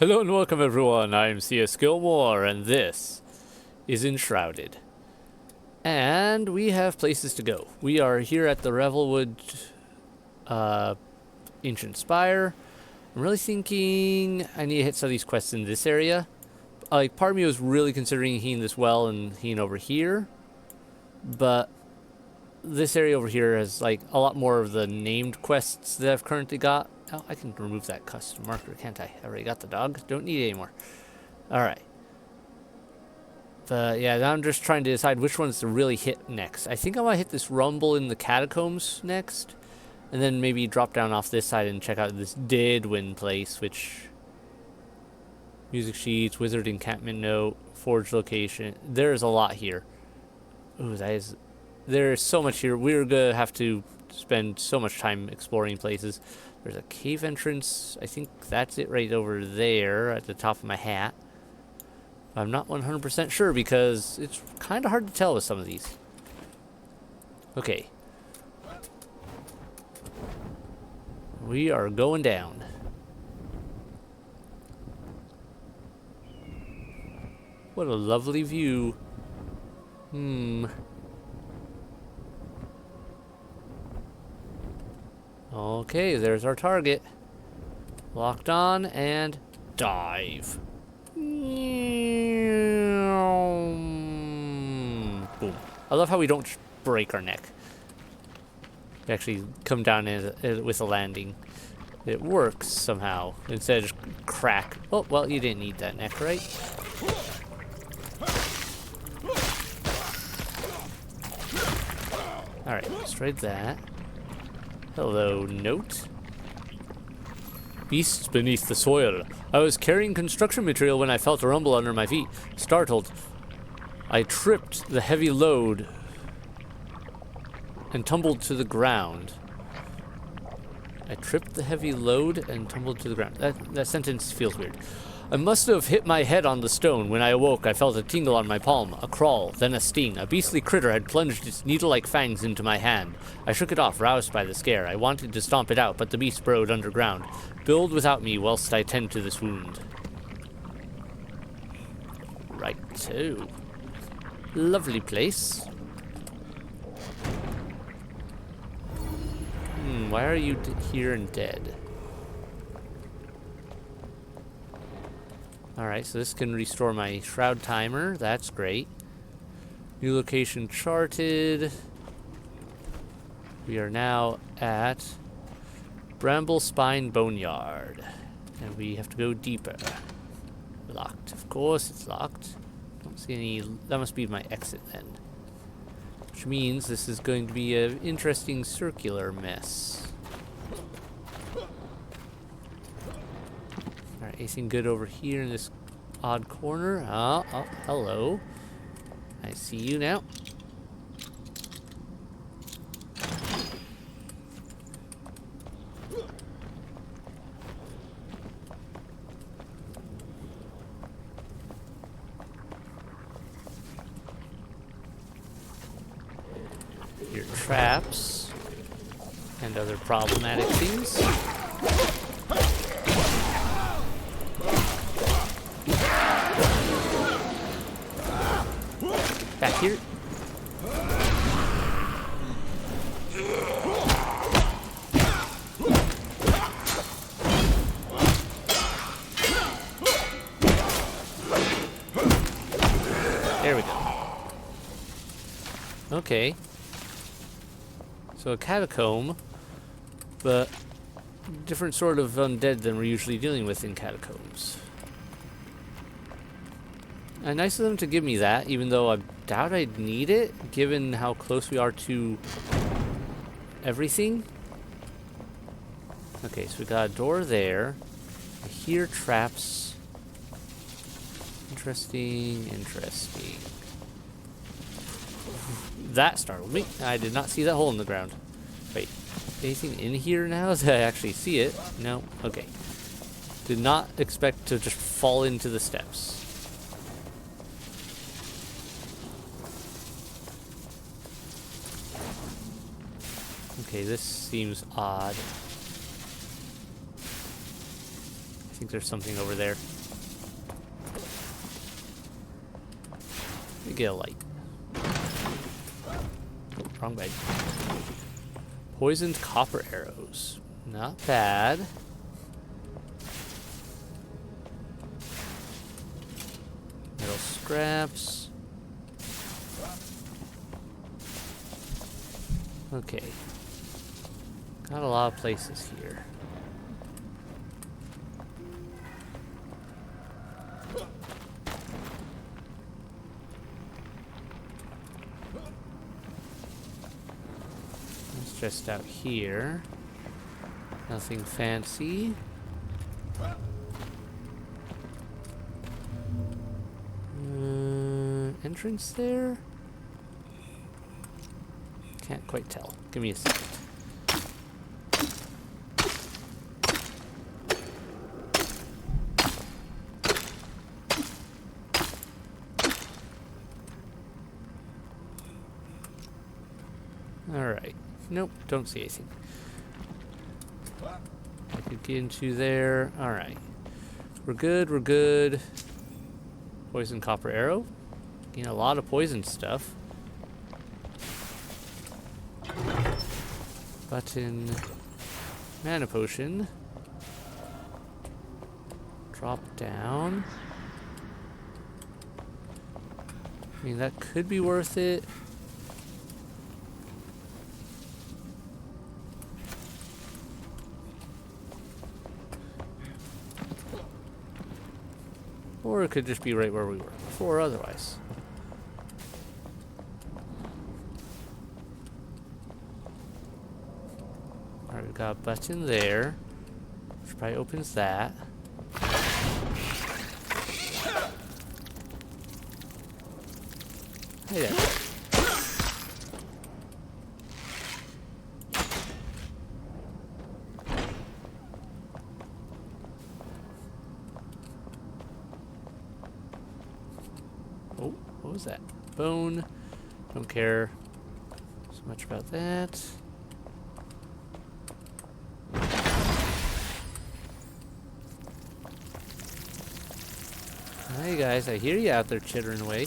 Hello and welcome everyone, I'm C.S.Gilmore and this is Enshrouded. And we have places to go. We are here at the Revelwood Ancient Spire. I'm really thinking I need to hit some of these quests in this area. Like, part of me was really considering healing this well and healing over here. But this area over here has like a lot more of the named quests that I've currently got. Oh, I can remove that custom marker, can't I? I already got the dog. Don't need it anymore. Alright. But yeah, now I'm just trying to decide which ones to really hit next. I think I want to hit this rumble in the catacombs next. And then maybe drop down off this side and check out this Deadwind place, which... Music sheets, wizard encampment note, forge location. There's a lot here. Ooh, that is... There's so much here. We're gonna have to spend so much time exploring places. There's a cave entrance. I think that's it right over there at the top of my hat. I'm not 100% sure because it's kind of hard to tell with some of these. Okay. We are going down. What a lovely view. Okay, there's our target. Locked on and dive. Boom. I love how we don't break our neck. We actually come down with a landing. It works somehow instead of just crack. Oh, well, you didn't need that neck, right? Alright, let's try that. Hello, note. Beasts beneath the soil. I was carrying construction material when I felt a rumble under my feet. Startled, I tripped the heavy load and tumbled to the ground. I tripped the heavy load and tumbled to the ground. That sentence feels weird. I must have hit my head on the stone. When I awoke, I felt a tingle on my palm, a crawl, then a sting. A beastly critter had plunged its needle-like fangs into my hand. I shook it off, roused by the scare. I wanted to stomp it out, but the beast burrowed underground. Build without me whilst I tend to this wound. Right-o. Lovely place. Why are you here and dead? Alright, so this can restore my shroud timer. That's great. New location charted. We are now at Bramble Spine Boneyard. And we have to go deeper. Locked. Of course it's locked. Don't see any... That must be my exit then. Which means this is going to be an interesting circular mess. Alright, anything good over here in this odd corner? Oh, hello. I see you now. Your traps and other problematic things. Back here. There we go. Okay. So a catacomb, but different sort of undead than we're usually dealing with in catacombs. And nice of them to give me that, even though I doubt I'd need it, given how close we are to everything. Okay, so we got a door there. I hear traps. Interesting. That startled me. I did not see that hole in the ground. Wait, anything in here now? Did I actually see it? No? Okay. Did not expect to just fall into the steps. Okay, this seems odd. I think there's something over there. Let me get a light. Oh, wrong bag. Poisoned copper arrows. Not bad. Metal scraps. Okay. Got a lot of places here. It's just out here. Nothing fancy. Entrance there? Can't quite tell. Give me a second. Alright. Nope, don't see anything. I could get into there. Alright. We're good, we're good. Poison copper arrow. Getting a lot of poison stuff. Button. Mana potion. Drop down. I mean, that could be worth it. Or it could just be right where we were before otherwise. Alright, we've got a button there, which probably opens that. Hey there. Oh, what was that? Bone. Don't care so much about that. Hey guys, I hear you out there chittering away.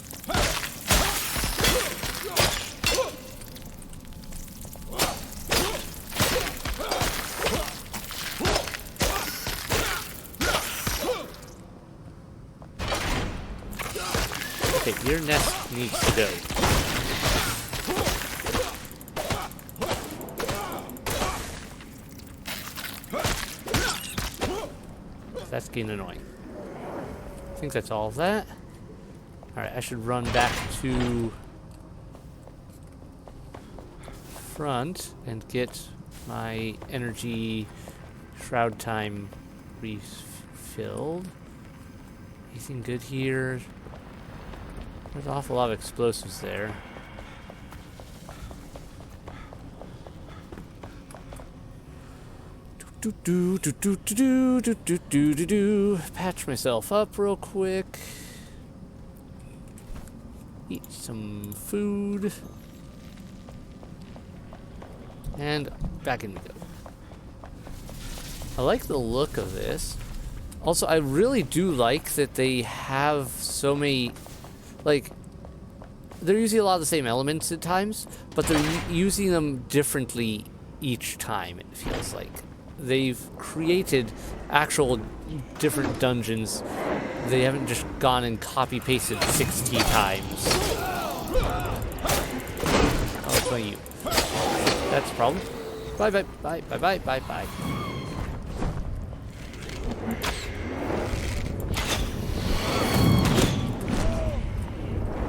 Okay, your nest needs to go. That's getting annoying. I think that's all of that. Alright, I should run back to front and get my energy shroud time refilled. Anything good here? There's an awful lot of explosives there. Patch myself up real quick. Eat some food. And back in we go. I like the look of this. Also, I really do like that they have so many, like, they're using a lot of the same elements at times, but they're using them differently each time, it feels like. They've created actual different dungeons. They haven't just gone and copy-pasted 60 times. Oh, it's not you. That's a problem. Bye, bye, bye, bye, bye, bye, bye.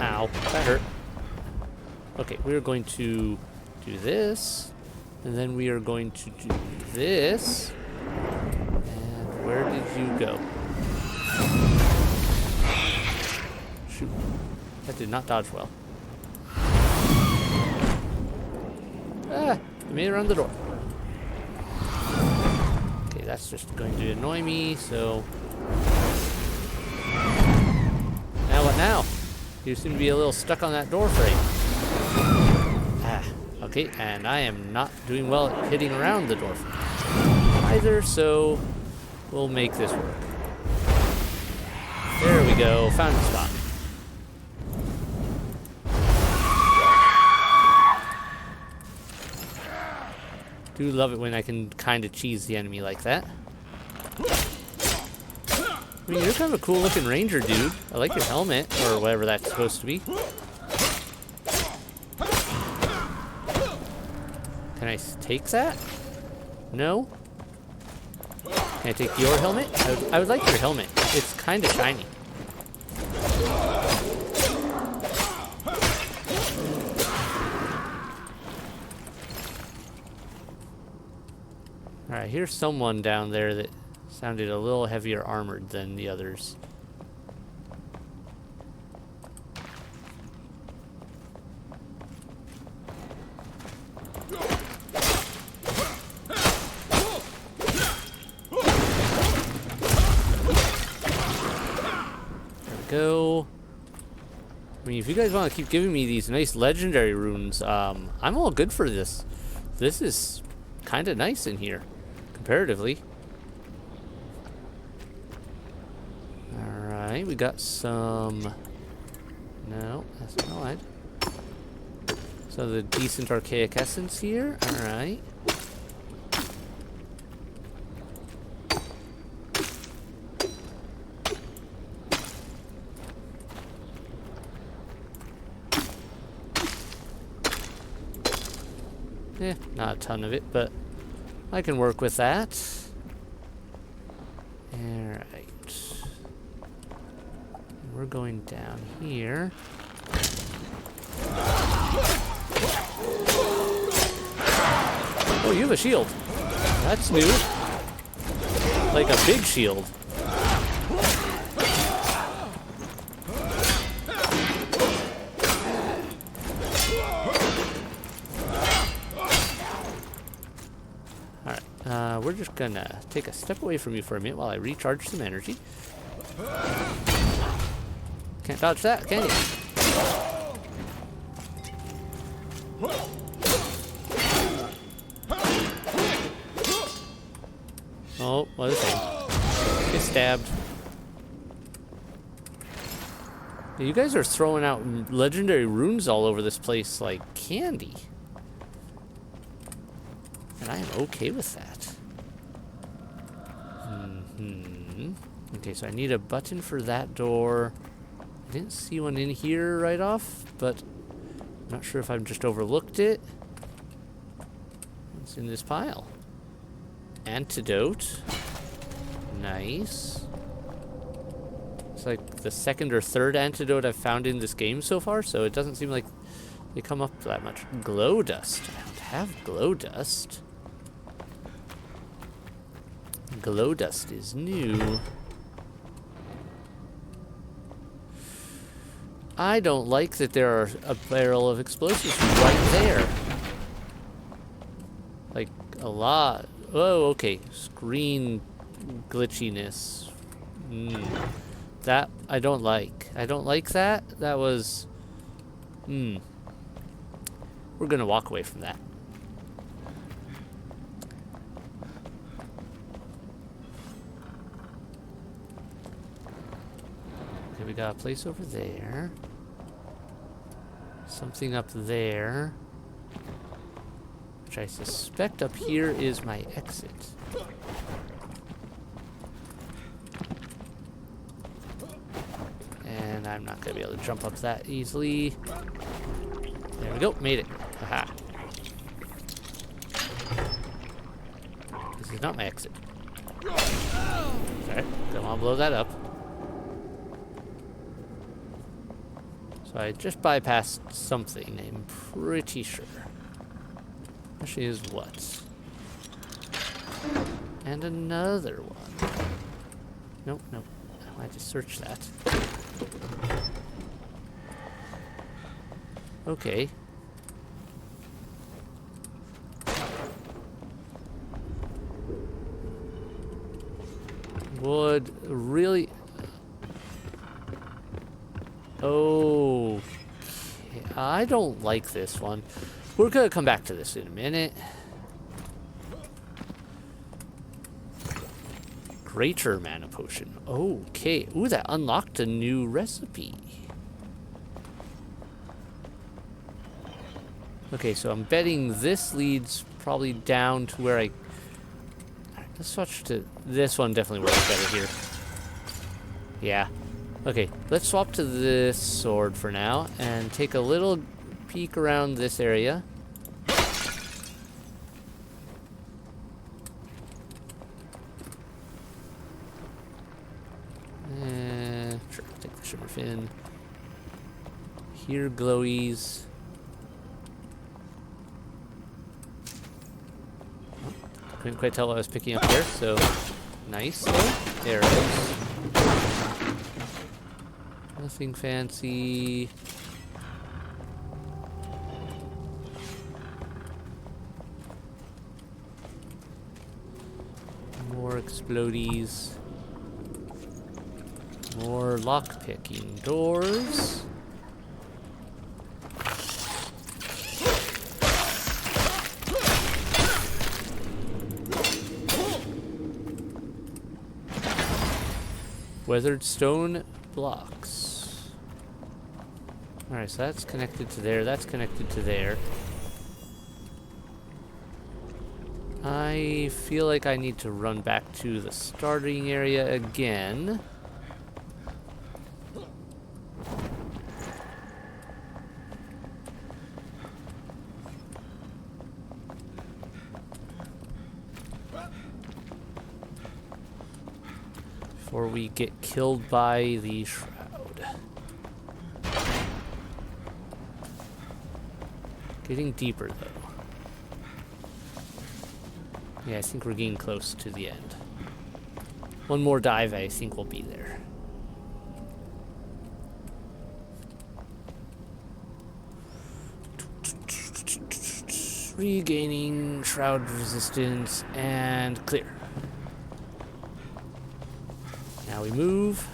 Ow, that hurt. Okay, we're going to do this. And then we are going to do this. And where did you go? Shoot. That did not dodge well. Ah! I made it around the door. Okay, that's just going to annoy me, so... Now what now? You seem to be a little stuck on that door frame. Ah. Okay, and I am not doing well at hitting around the door frame either, so we'll make this work. There we go. Found the spot. Do love it when I can kind of cheese the enemy like that. I mean, you're kind of a cool looking ranger, dude. I like your helmet, or whatever that's supposed to be. Can I take that? No? Can I take your helmet? I would like your helmet. It's kind of shiny. Alright, here's someone down there that sounded a little heavier armored than the others. Go. I mean, if you guys want to keep giving me these nice legendary runes, I'm all good for this. This is kind of nice in here, comparatively. Alright, we got some... No, that's not right. So the decent archaic essence here. Alright. Eh, not a ton of it, but I can work with that. Alright. We're going down here. Oh, you have a shield. That's new. Like a big shield. We're just gonna take a step away from you for a minute while I recharge some energy. Can't dodge that, can you? Oh, what is that? Get stabbed. You guys are throwing out legendary runes all over this place like candy. And I am okay with that. Okay, so I need a button for that door. I didn't see one in here right off, but I'm not sure if I've just overlooked it. It's in this pile. Antidote. Nice. It's like the second or third antidote I've found in this game so far, so it doesn't seem like they come up that much. Glow dust. I don't have glow dust. Glow dust is new. I don't like that there are a barrel of explosives right there. Like, a lot. Oh, okay. Screen glitchiness. That I don't like. I don't like that. That was... We're gonna walk away from that. Okay, we got a place over there. Something up there. Which I suspect up here is my exit. And I'm not going to be able to jump up that easily. There we go. Made it. Haha. This is not my exit. Alright. Don't want to blow that up. So I just bypassed something, I'm pretty sure. Which is what? And another one. Nope, nope. I had to search that. Okay. Would really... Oh, I don't like this one. We're gonna come back to this in a minute. Traitor mana potion. Okay. Ooh, that unlocked a new recipe. Okay, so I'm betting this leads probably down to where I... Let's switch to... This one definitely works better here. Yeah. Okay, let's swap to this sword for now and take a little peek around this area. Sure, take the shimmer fin. Here, glowies. Couldn't quite tell what I was picking up there, so nice. There it is. Nothing fancy. More explodies. More lock-picking doors. Weathered stone blocks. Alright, so that's connected to there, that's connected to there. I feel like I need to run back to the starting area again. Before we get killed by the shroud. Getting deeper though. Yeah, I think we're getting close to the end. One more dive, I think we'll be there. Regaining shroud resistance and clear. Now we move.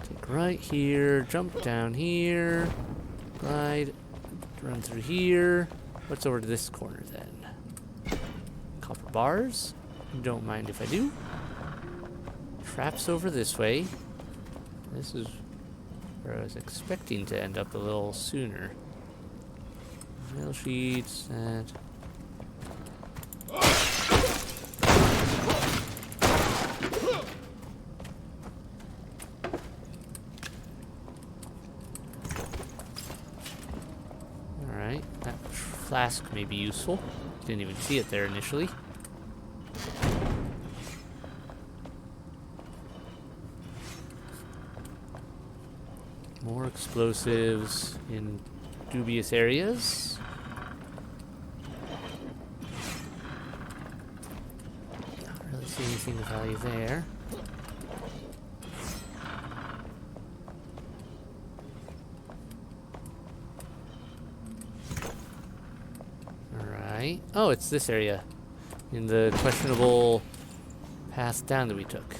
Take right here, jump down here, glide, run through here. What's over to this corner then? Copper bars. Don't mind if I do. Traps over this way. This is where I was expecting to end up a little sooner. Mail sheets and... Alright, that flask may be useful. Didn't even see it there initially. More explosives in dubious areas. Not really see anything of value there. Alright. Oh, it's this area. In the questionable path down that we took.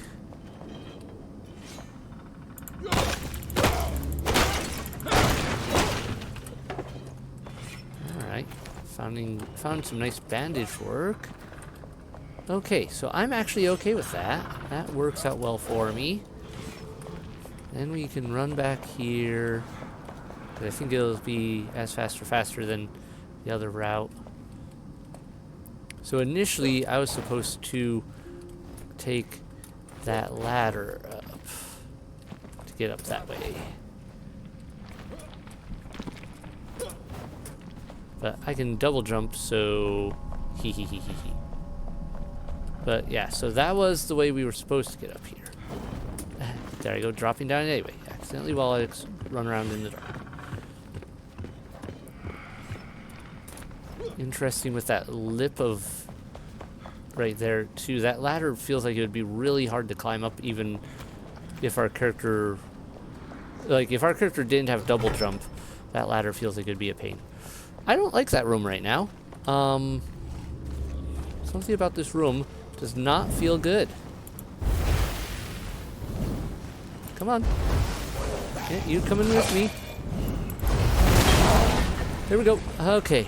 Found some nice bandage work. Okay, so I'm actually okay with that. That works out well for me. Then we can run back here. I think it'll be as faster than the other route. So initially, I was supposed to take that ladder up to get up that way. But I can double jump, so hee hee hee hee hee. But yeah, so that was the way we were supposed to get up here. There I go, dropping down anyway, accidentally while I run around in the dark. Interesting with that lip of right there too. That ladder feels like it would be really hard to climb up, even if our character, if our character didn't have double jump. That ladder feels like it'd be a pain. I don't like that room right now. Something about this room does not feel good. Come on. Yeah, you coming with me. There we go. Okay.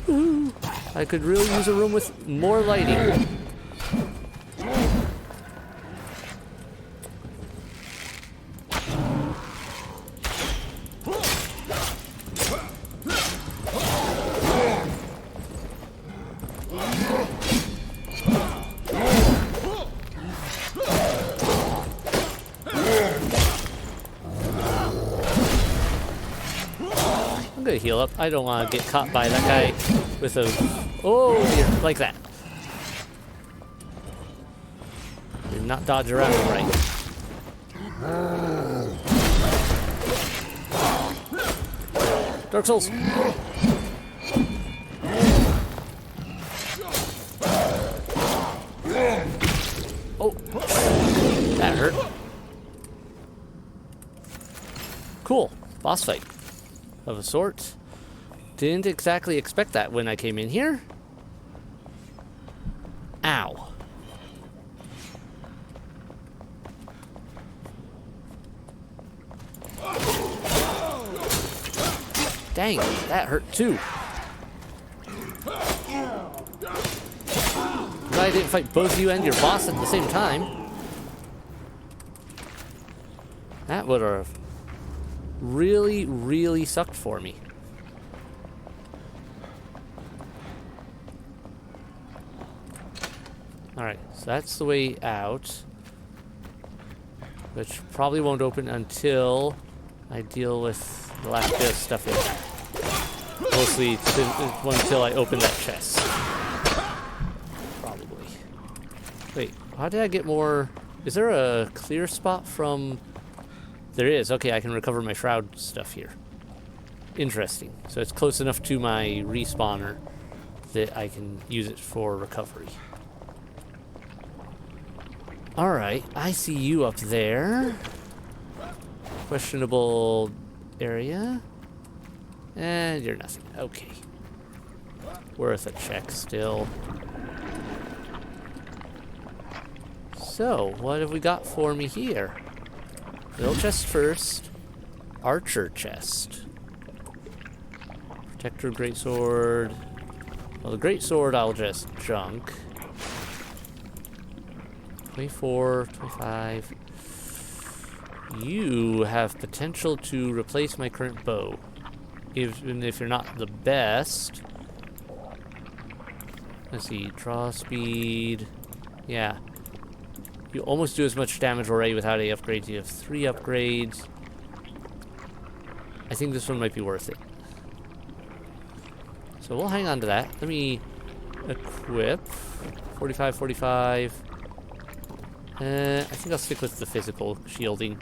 Woo. I could really use a room with more lighting. I'm gonna heal up. I don't want to get caught by that guy with a... Oh, dear. Like that. Did not dodge around right. Dark Souls. Oh, that hurt. Cool. Boss fight. Of a sort. Didn't exactly expect that when I came in here. Ow. Dang, that hurt too. Glad I didn't fight both you and your boss at the same time. That would have really, really sucked for me. Alright, so that's the way out. Which probably won't open until I deal with the last bit of stuff here. Mostly until I open that chest. Probably. Wait, how did I get more... Is there a clear spot from... There is. Okay, I can recover my shroud stuff here. Interesting. So it's close enough to my respawner that I can use it for recovery. Alright, I see you up there. Questionable area. And you're nothing. Okay. Worth a check still. So, what have we got for me here? Little chest first. Archer chest. Protector greatsword. Well, the greatsword I'll just junk. 24, 25. You have potential to replace my current bow. Even if you're not the best. Let's see, draw speed. Yeah. You almost do as much damage already without any upgrades. You have 3 upgrades. I think this one might be worth it. So we'll hang on to that. Let me equip. 45, 45. I think I'll stick with the physical shielding.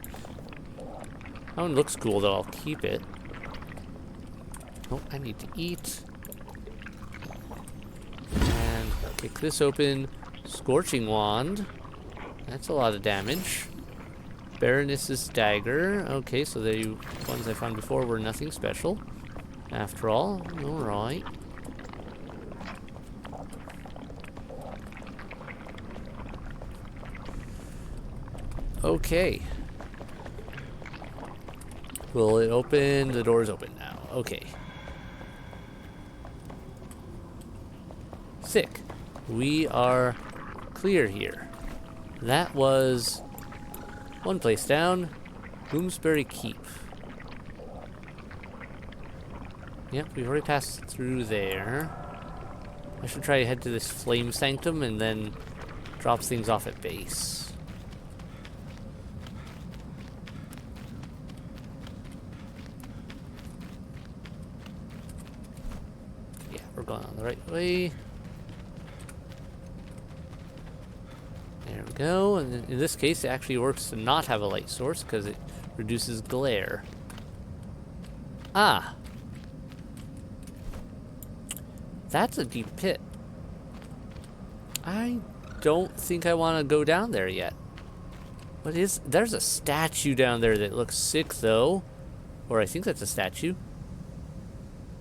That one looks cool though, I'll keep it. Oh, I need to eat. And kick this open. Scorching Wand. That's a lot of damage. Baroness's Dagger. Okay, so the ones I found before were nothing special. After all, alright. Okay. Will it open? The door's open now. Okay. Sick. We are clear here. That was one place down. Bloomsbury Keep. Yep, we've already passed through there. I should try to head to this Flame Sanctum and then drop things off at base. Yeah, we're going on the right way. There we go, and in this case it actually works to not have a light source because it reduces glare. Ah! That's a deep pit. I don't think I want to go down there yet. What is... There's a statue down there that looks sick though. Or I think that's a statue.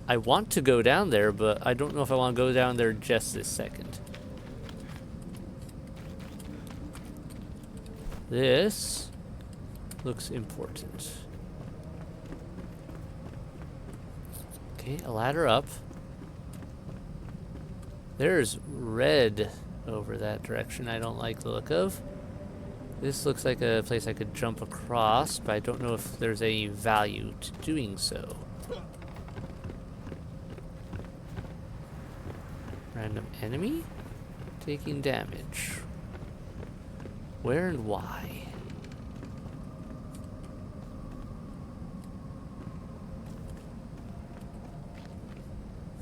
I want to go down there, but I don't know if I want to go down there just this second. This looks important. Okay, a ladder up. There's red over that direction I don't like the look of. This looks like a place I could jump across, but I don't know if there's any value to doing so. Random enemy? Taking damage. Where and why?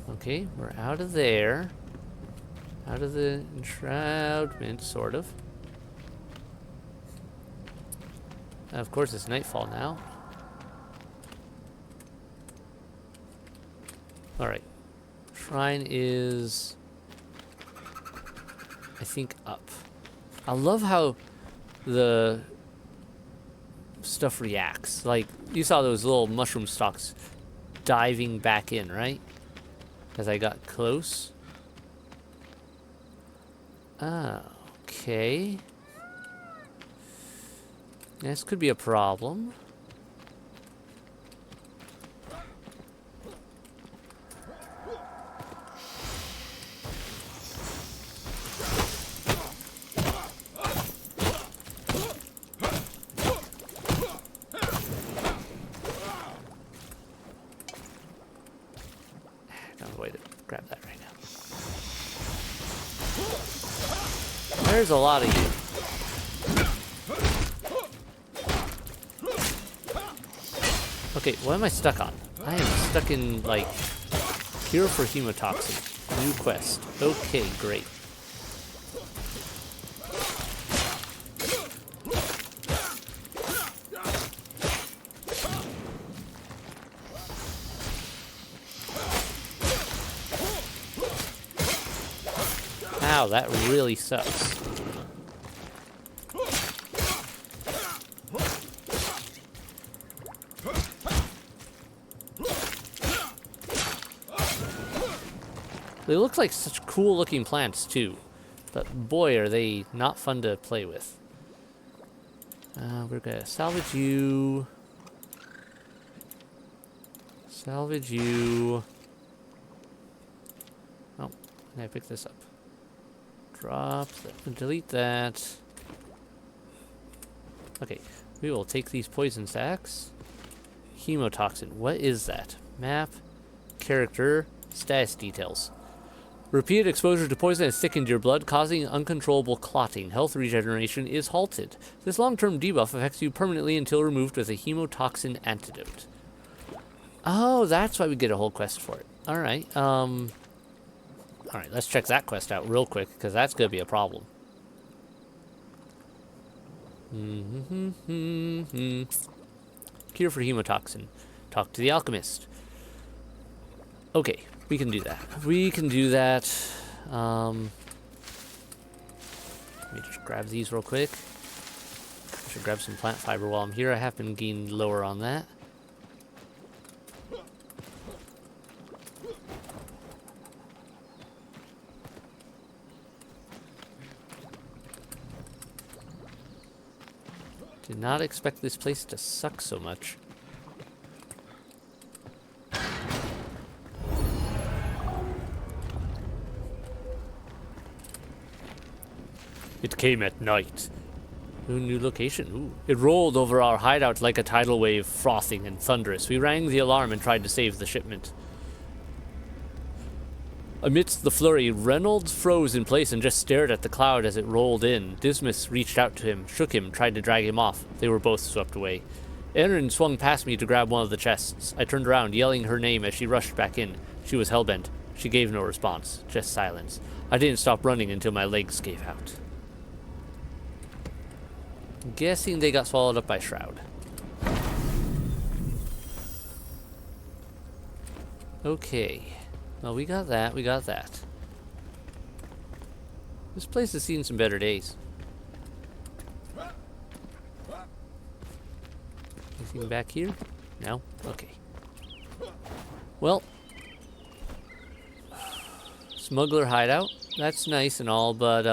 Okay, we're out of there. Out of the enshroudment, sort of. Of course, it's nightfall now. Alright. Shrine is, I think, up. I love how the stuff reacts. Like, you saw those little mushroom stalks diving back in, right? As I got close. Ah, okay. This could be a problem. Found a way to grab that right now. There's a lot of you. Okay, what am I stuck on? I am stuck in, like, cure for hemotoxin. New quest. Okay, great. Ow, that really sucks. They look like such cool looking plants too, but boy are they not fun to play with. We're gonna salvage you. Salvage you. Oh, can I pick this up? Drop that, delete that. Okay, we will take these poison sacks. Hemotoxin, what is that? Map, character, status details. Repeated exposure to poison has thickened your blood, causing uncontrollable clotting. Health regeneration is halted. This long-term debuff affects you permanently until removed with a hemotoxin antidote. Oh, that's why we get a whole quest for it. Alright, alright, let's check that quest out real quick, because that's going to be a problem. Cure for hemotoxin. Talk to the alchemist. Okay, we can do that. We can do that. Let me just grab these real quick. I should grab some plant fiber while I'm here. I have been getting lower on that. Did not expect this place to suck so much. It came at night. Ooh, new location. Ooh. It rolled over our hideout like a tidal wave, frothing and thunderous. We rang the alarm and tried to save the shipment. Amidst the flurry, Reynolds froze in place and just stared at the cloud as it rolled in. Dismas reached out to him, shook him, tried to drag him off. They were both swept away. Erin swung past me to grab one of the chests. I turned around, yelling her name as she rushed back in. She was hellbent. She gave no response, just silence. I didn't stop running until my legs gave out. Guessing they got swallowed up by Shroud. Okay. Well, we got that, we got that. This place has seen some better days. Anything back here? No? Okay. Well. Smuggler hideout. That's nice and all, but,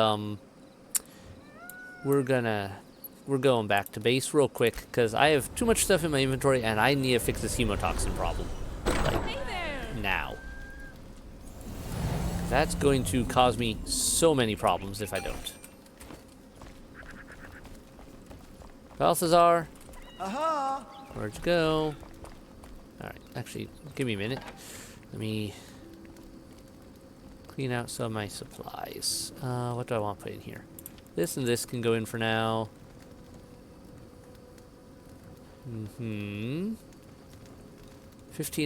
we're going back to base real quick, because I have too much stuff in my inventory, and I need to fix this hemotoxin problem. Like, now. That's going to cause me so many problems if I don't. Balthazar! Aha! Where'd you go? Alright, actually, give me a minute. Let me clean out some of my supplies. What do I want to put in here? This and this can go in for now. 15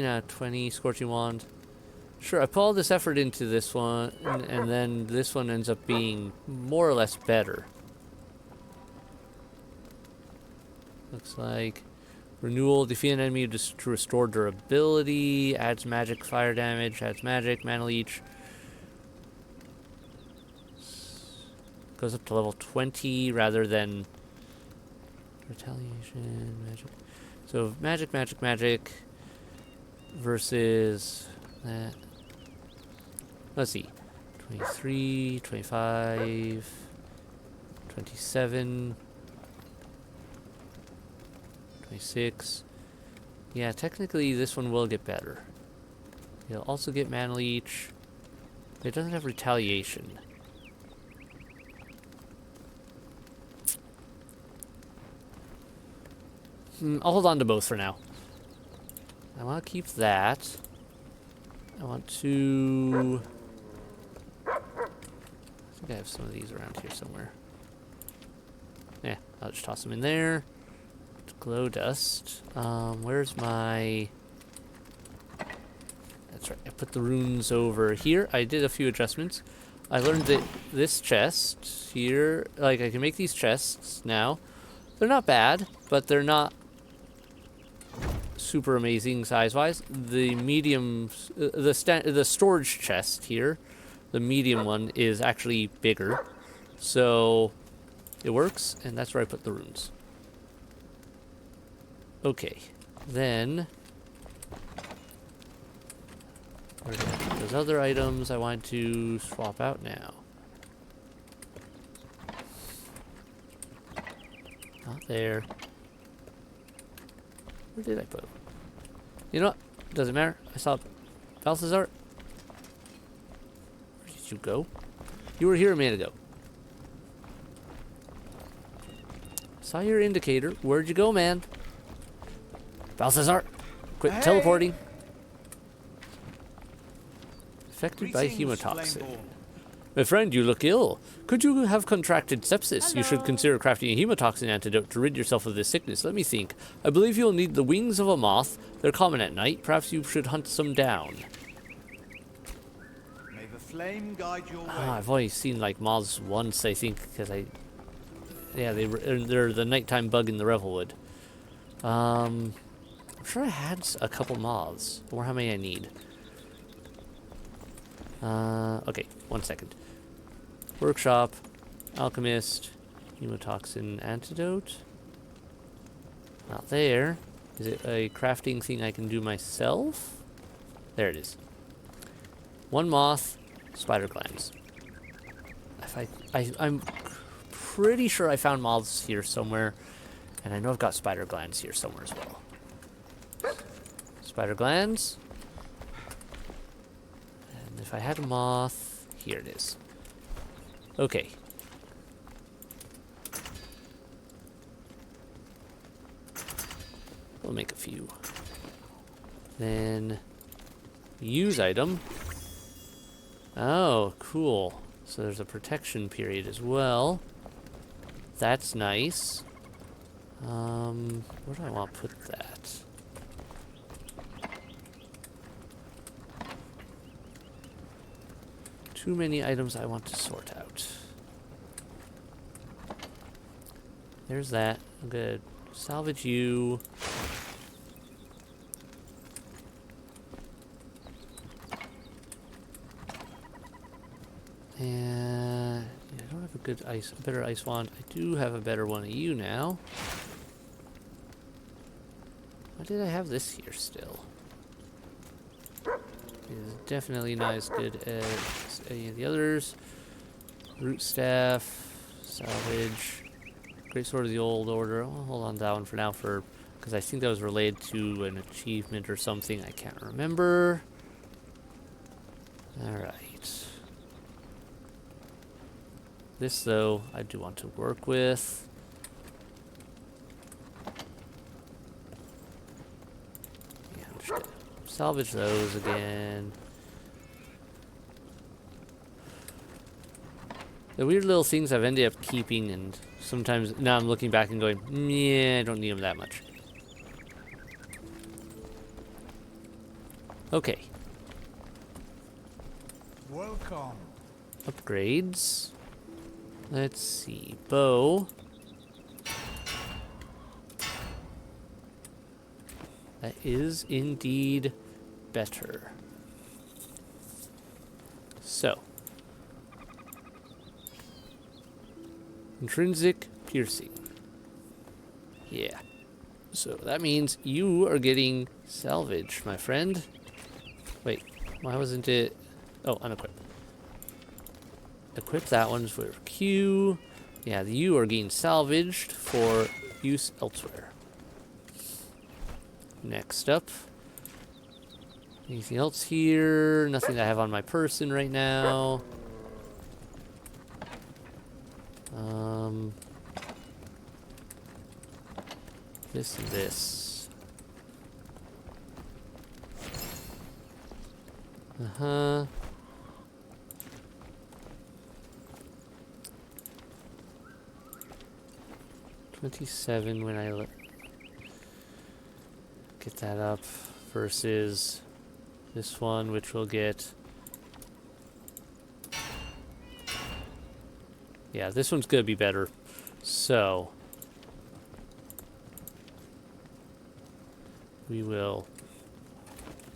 out of 20, Scorching Wand. Sure, I put all this effort into this one, and then this one ends up being more or less better. Looks like renewal, defeat an enemy to restore durability, adds magic fire damage, adds magic, mana leech. Goes up to level 20 rather than retaliation, magic. So magic versus that. Let's see. 23, 25, 27, 26. Yeah, technically this one will get better. You'll also get mana leech. It doesn't have retaliation. I'll hold on to both for now. I want to keep that. I want to... I think I have some of these around here somewhere. Yeah, I'll just toss them in there. Glow dust. Where's my... That's right, I put the runes over here. I did a few adjustments. I learned that this chest here, like I can make these chests now. They're not bad, but they're not super amazing size-wise. The medium, the storage chest here, the medium one is actually bigger, so it works, and that's where I put the runes. Okay, then where did I put those other items I wanted to swap out now? Not there. Where did I put them? You know what? Doesn't matter. I saw Balthazar. Where did you go? You were here a minute ago. Saw your indicator. Where'd you go, man? Balthazar, quit teleporting. Affected by hemotoxin. My friend, you look ill. Could you have contracted sepsis? Hello. You should consider crafting a hemotoxin antidote to rid yourself of this sickness. Let me think. I believe you'll need the wings of a moth. They're common at night. Perhaps you should hunt some down. May the flame guide your way. I've only seen like moths once, I think, because yeah, they're the nighttime bug in the Revelwood. I'm sure I had a couple moths. Or how many I need. Okay, 1 second. Workshop, alchemist, hemotoxin antidote. Not there. Is it a crafting thing I can do myself? There it is. One moth, spider glands. I'm pretty sure I found moths here somewhere, and I know I've got spider glands here somewhere as well. Spider glands. And if I had a moth, here it is. Okay. We'll make a few. Then use item. Oh, cool. So there's a protection period as well. That's nice. Where do I want to put that? Too many items I want to sort out. There's that. I'm gonna salvage you. And yeah, I don't have a better ice wand. I do have a better one of you now. Why did I have this here still? Is definitely not as good as any of the others. Root staff, salvage, great sword of the old order. I'll hold on to that one for now, because I think that was related to an achievement or something. I can't remember. Alright. This, though, I do want to work with. Yeah, I'm just gonna salvage those again. The weird little things I've ended up keeping, and sometimes now I'm looking back and going, yeah, I don't need them that much. Okay. Welcome. Upgrades. Let's see. Bow. That is indeed better. So. Intrinsic piercing. Yeah. So that means you are getting salvage, my friend. Wait, why wasn't it... Oh, unequip. Equip that one for Q. Yeah, you are getting salvaged for use elsewhere. Next up. Anything else here? Nothing I have on my person right now. This and this. Uh-huh. $27 when I get that up versus this one, which will get... Yeah, this one's gonna be better. So we will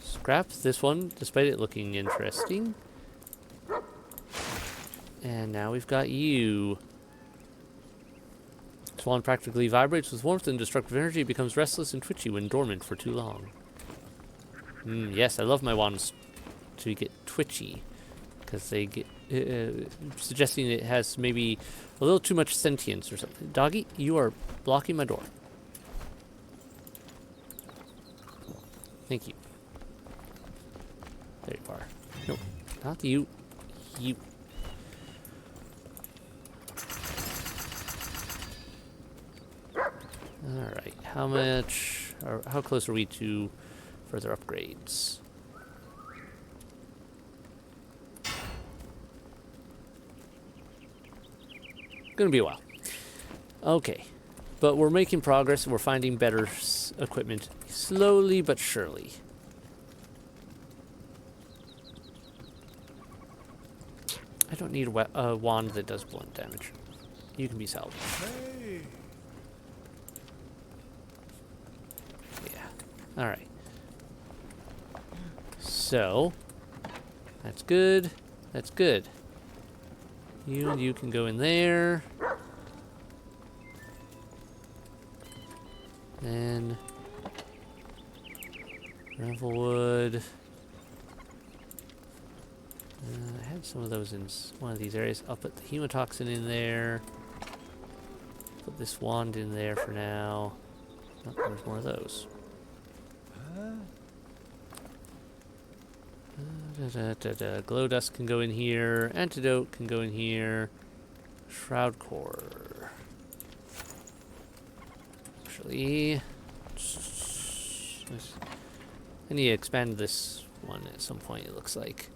scrap this one, despite it looking interesting. And now we've got you. Swan practically vibrates with warmth and destructive energy. It becomes restless and twitchy when dormant for too long. Yes, I love my wands to get twitchy. Because they get... suggesting it has maybe a little too much sentience or something. Doggy, you are blocking my door. Thank you. There you are. No, not you. You. Alright, how much... Or how close are we to further upgrades? Gonna be a while. Okay. But we're making progress and we're finding better equipment slowly but surely. I don't need a wand that does blunt damage. You can be salvaged. Hey. Yeah. Alright. So, that's good. That's good. You and you can go in there. Then gravelwood. I had some of those in one of these areas. I'll put the hemotoxin in there. Put this wand in there for now. Oh, there's more of those. Glow dust can go in here. Antidote can go in here. Shroud core. Actually, I need to expand this one at some point, it looks like.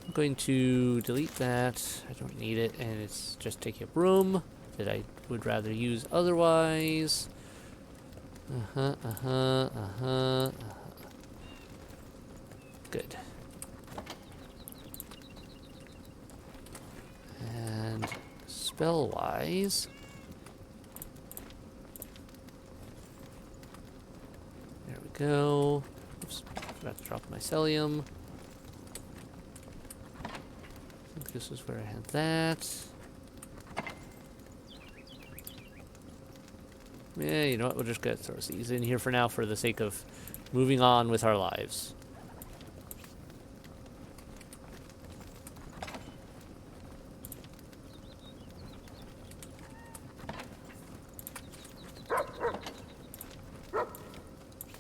I'm going to delete that. I don't need it, and it's just taking up room that I would rather use otherwise. Good. And spell-wise, there we go. Oops, forgot to drop my mycelium. I think this is where I had that. Yeah, you know what? We'll just get throw these in here for now for the sake of moving on with our lives.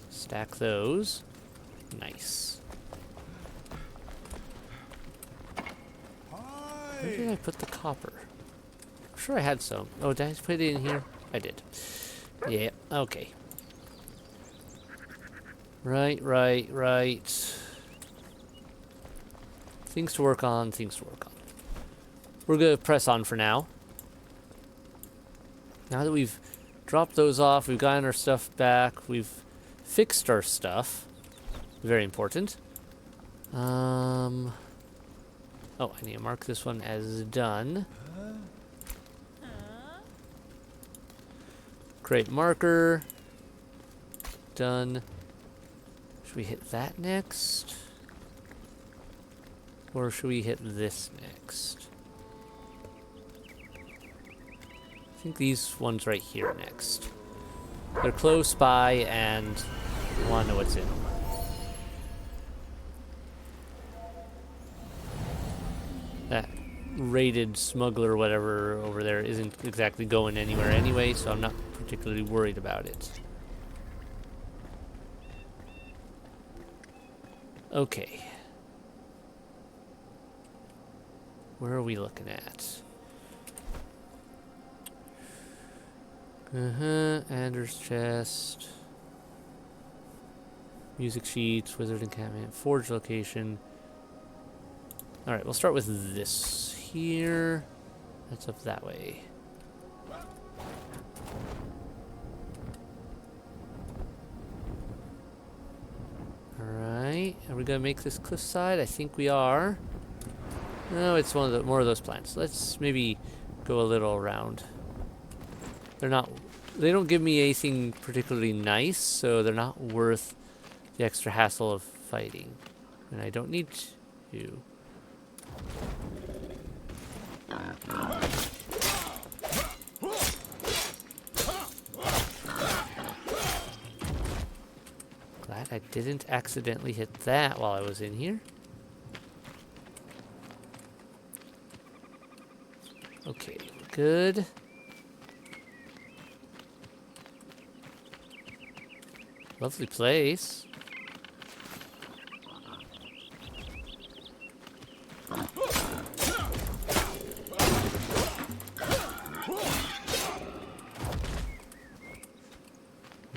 Stack those. Nice. Where did I put the copper? I'm sure I had some. Oh, did I put it in here? I did. Yeah, okay. Right. Things to work on, We're gonna press on for now. Now that we've dropped those off, we've gotten our stuff back, we've fixed our stuff. Very important. Oh, I need to mark this one as done. Create marker. Done. Should we hit that next? Or should we hit this next? I think these ones right here next. They're close by and I want to know what's in them. That raided smuggler whatever over there isn't exactly going anywhere anyway, so I'm not particularly worried about it. Okay. Where are we looking at? Anders chest. Music sheets, wizard encampment, forge location. Alright, we'll start with this here. That's up that way. Alright, are we gonna make this cliffside? I think we are. No, it's one of the more of those plants. Let's maybe go a little around. They don't give me anything particularly nice, so they're not worth the extra hassle of fighting. And I don't need to. Glad I didn't accidentally hit that while I was in here. Okay, good. Lovely place.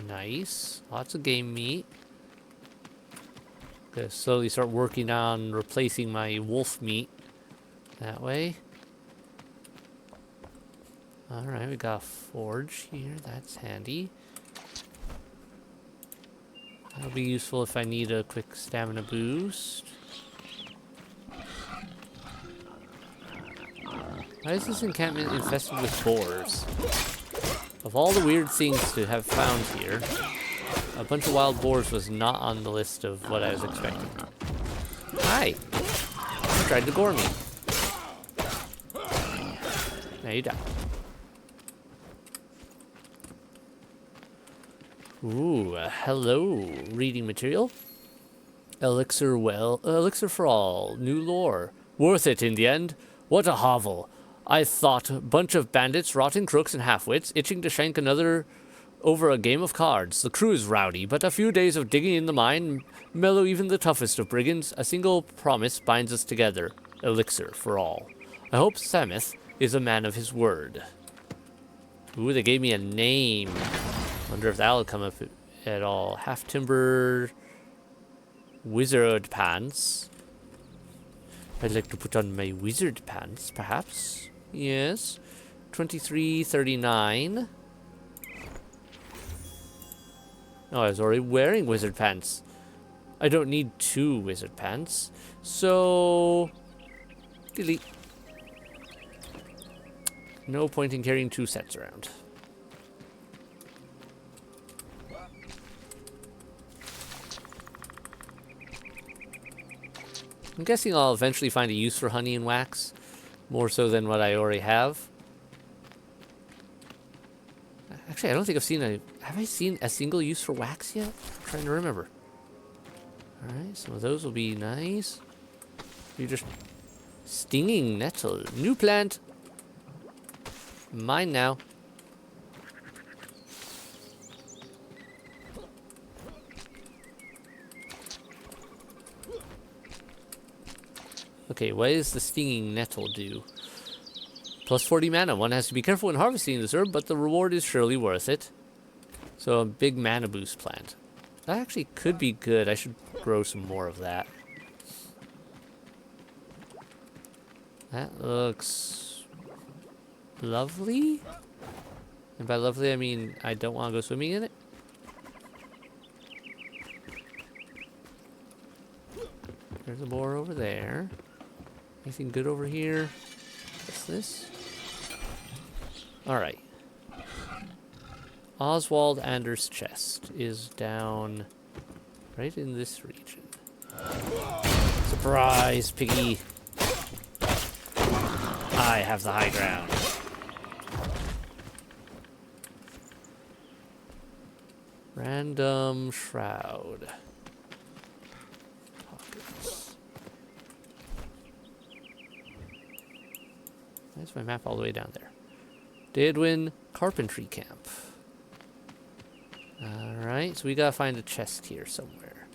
Nice. Lots of game meat. Gonna slowly start working on replacing my wolf meat that way. Alright, we got a forge here. That's handy. That'll be useful if I need a quick stamina boost. Why is this encampment infested with boars? Of all the weird things to have found here, a bunch of wild boars was not on the list of what I was expecting. Hi! You tried to gore me. Now you die. Ooh, hello. Reading material. Elixir for all. New lore. Worth it in the end. What a hovel. I thought bunch of bandits, rotten crooks, and half-wits, itching to shank another over a game of cards. The crew is rowdy, but a few days of digging in the mine mellow even the toughest of brigands. A single promise binds us together. Elixir for all. I hope Samith is a man of his word. Ooh, they gave me a name. Wonder if that'll come up at all. Half-timber wizard pants. I'd like to put on my wizard pants, perhaps. Yes. 2339. Oh, I was already wearing wizard pants. I don't need 2 wizard pants. So... delete. No point in carrying 2 sets around. I'm guessing I'll eventually find a use for honey and wax. More so than what I already have. Actually, I don't think I've seen a... have I seen a single use for wax yet? I'm trying to remember. Alright, some of those will be nice. You're just... stinging nettle. New plant. Mine now. Okay, what does the stinging nettle do? Plus 40 mana. One has to be careful when harvesting this herb, but the reward is surely worth it. So a big mana boost plant. That actually could be good. I should grow some more of that. That looks lovely. And by lovely, I mean I don't want to go swimming in it. There's a boar over there. Anything good over here? What's this? Alright. Oswald Anders' chest is down right in this region. Surprise, piggy! I have the high ground. Random shroud. Pockets. Why's my map all the way down there? Deadwin Carpentry Camp. Alright, so we gotta find a chest here somewhere.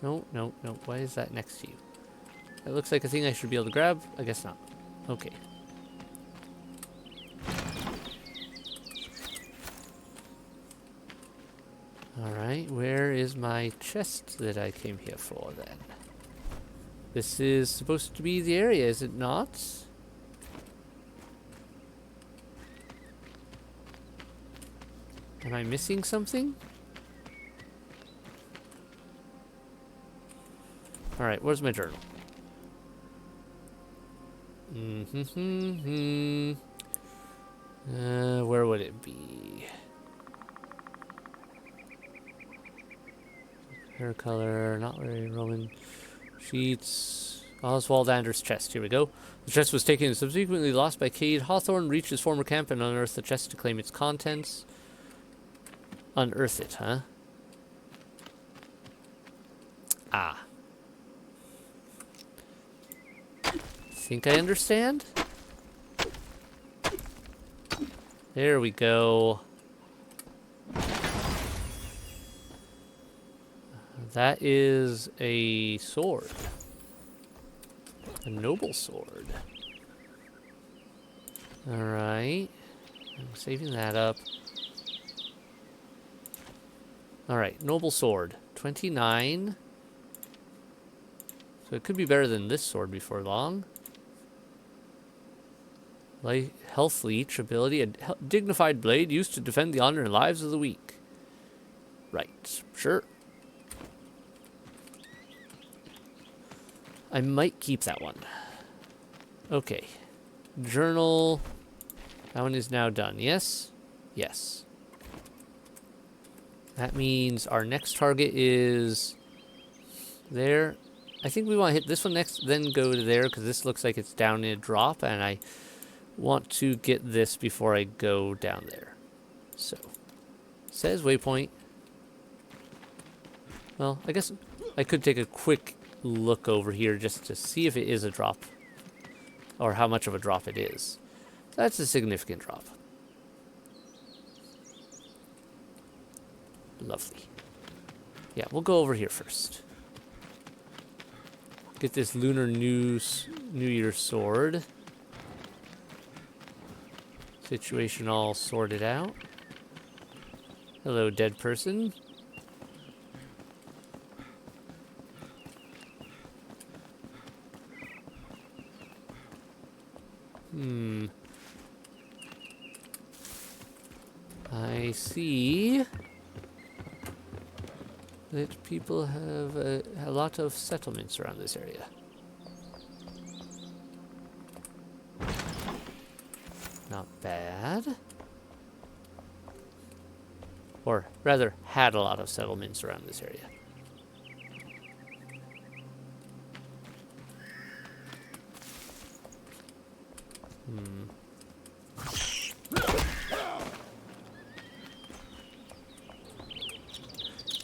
No, no, no. Why is that next to you? That looks like a thing I should be able to grab. I guess not. Okay. Alright, where is my chest that I came here for then? This is supposed to be the area, is it not? Am I missing something? Alright, where's my journal? Where would it be? Hair color, not very Roman. Sheets. Oswald Anders' chest. Here we go. The chest was taken and subsequently lost by Cade. Hawthorne reached his former camp and unearthed the chest to claim its contents. Unearth it, huh? Ah. Think I understand? There we go. That is a sword. A noble sword. Alright. I'm saving that up. Alright, noble sword. 29. So it could be better than this sword before long. Health leech ability. A dignified blade used to defend the honor and lives of the weak. Right. Sure. I might keep that one. Okay. Journal. That one is now done. Yes? Yes. That means our next target is there. I think we want to hit this one next, then go to there, because this looks like it's down in a drop, and I want to get this before I go down there. So, says waypoint. Well, I guess I could take a quick look over here just to see if it is a drop, or how much of a drop it is. That's a significant drop. Lovely. Yeah, we'll go over here first. Get this Lunar New Year sword. Situation all sorted out. Hello, dead person. I see that people have a lot of settlements around this area. Not bad. Or rather, had a lot of settlements around this area.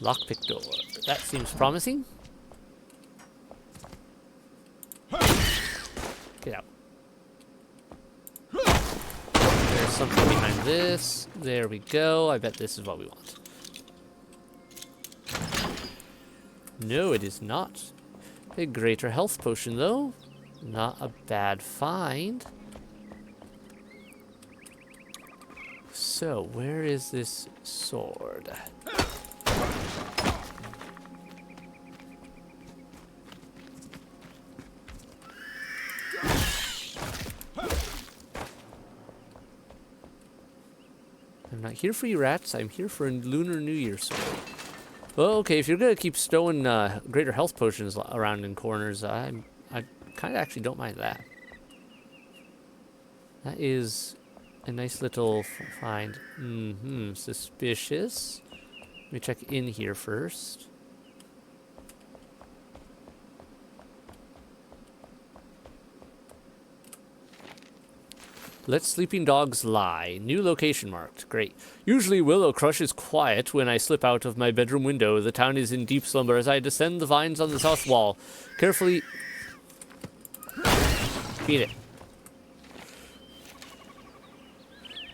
Lockpick door. That seems promising. Get out. There's something behind this. There we go. I bet this is what we want. No, it is not. A greater health potion, though. Not a bad find. So, where is this sword? I'm not here for you rats, I'm here for a Lunar New Year sword. Well, okay, if you're gonna keep stowing greater health potions around in corners, I kind of actually don't mind that. That is a nice little find. Suspicious. Let me check in here first. Let sleeping dogs lie. New location marked. Great. Usually Willow Crush is quiet when I slip out of my bedroom window. The town is in deep slumber as I descend the vines on the south wall. Carefully... Beat it.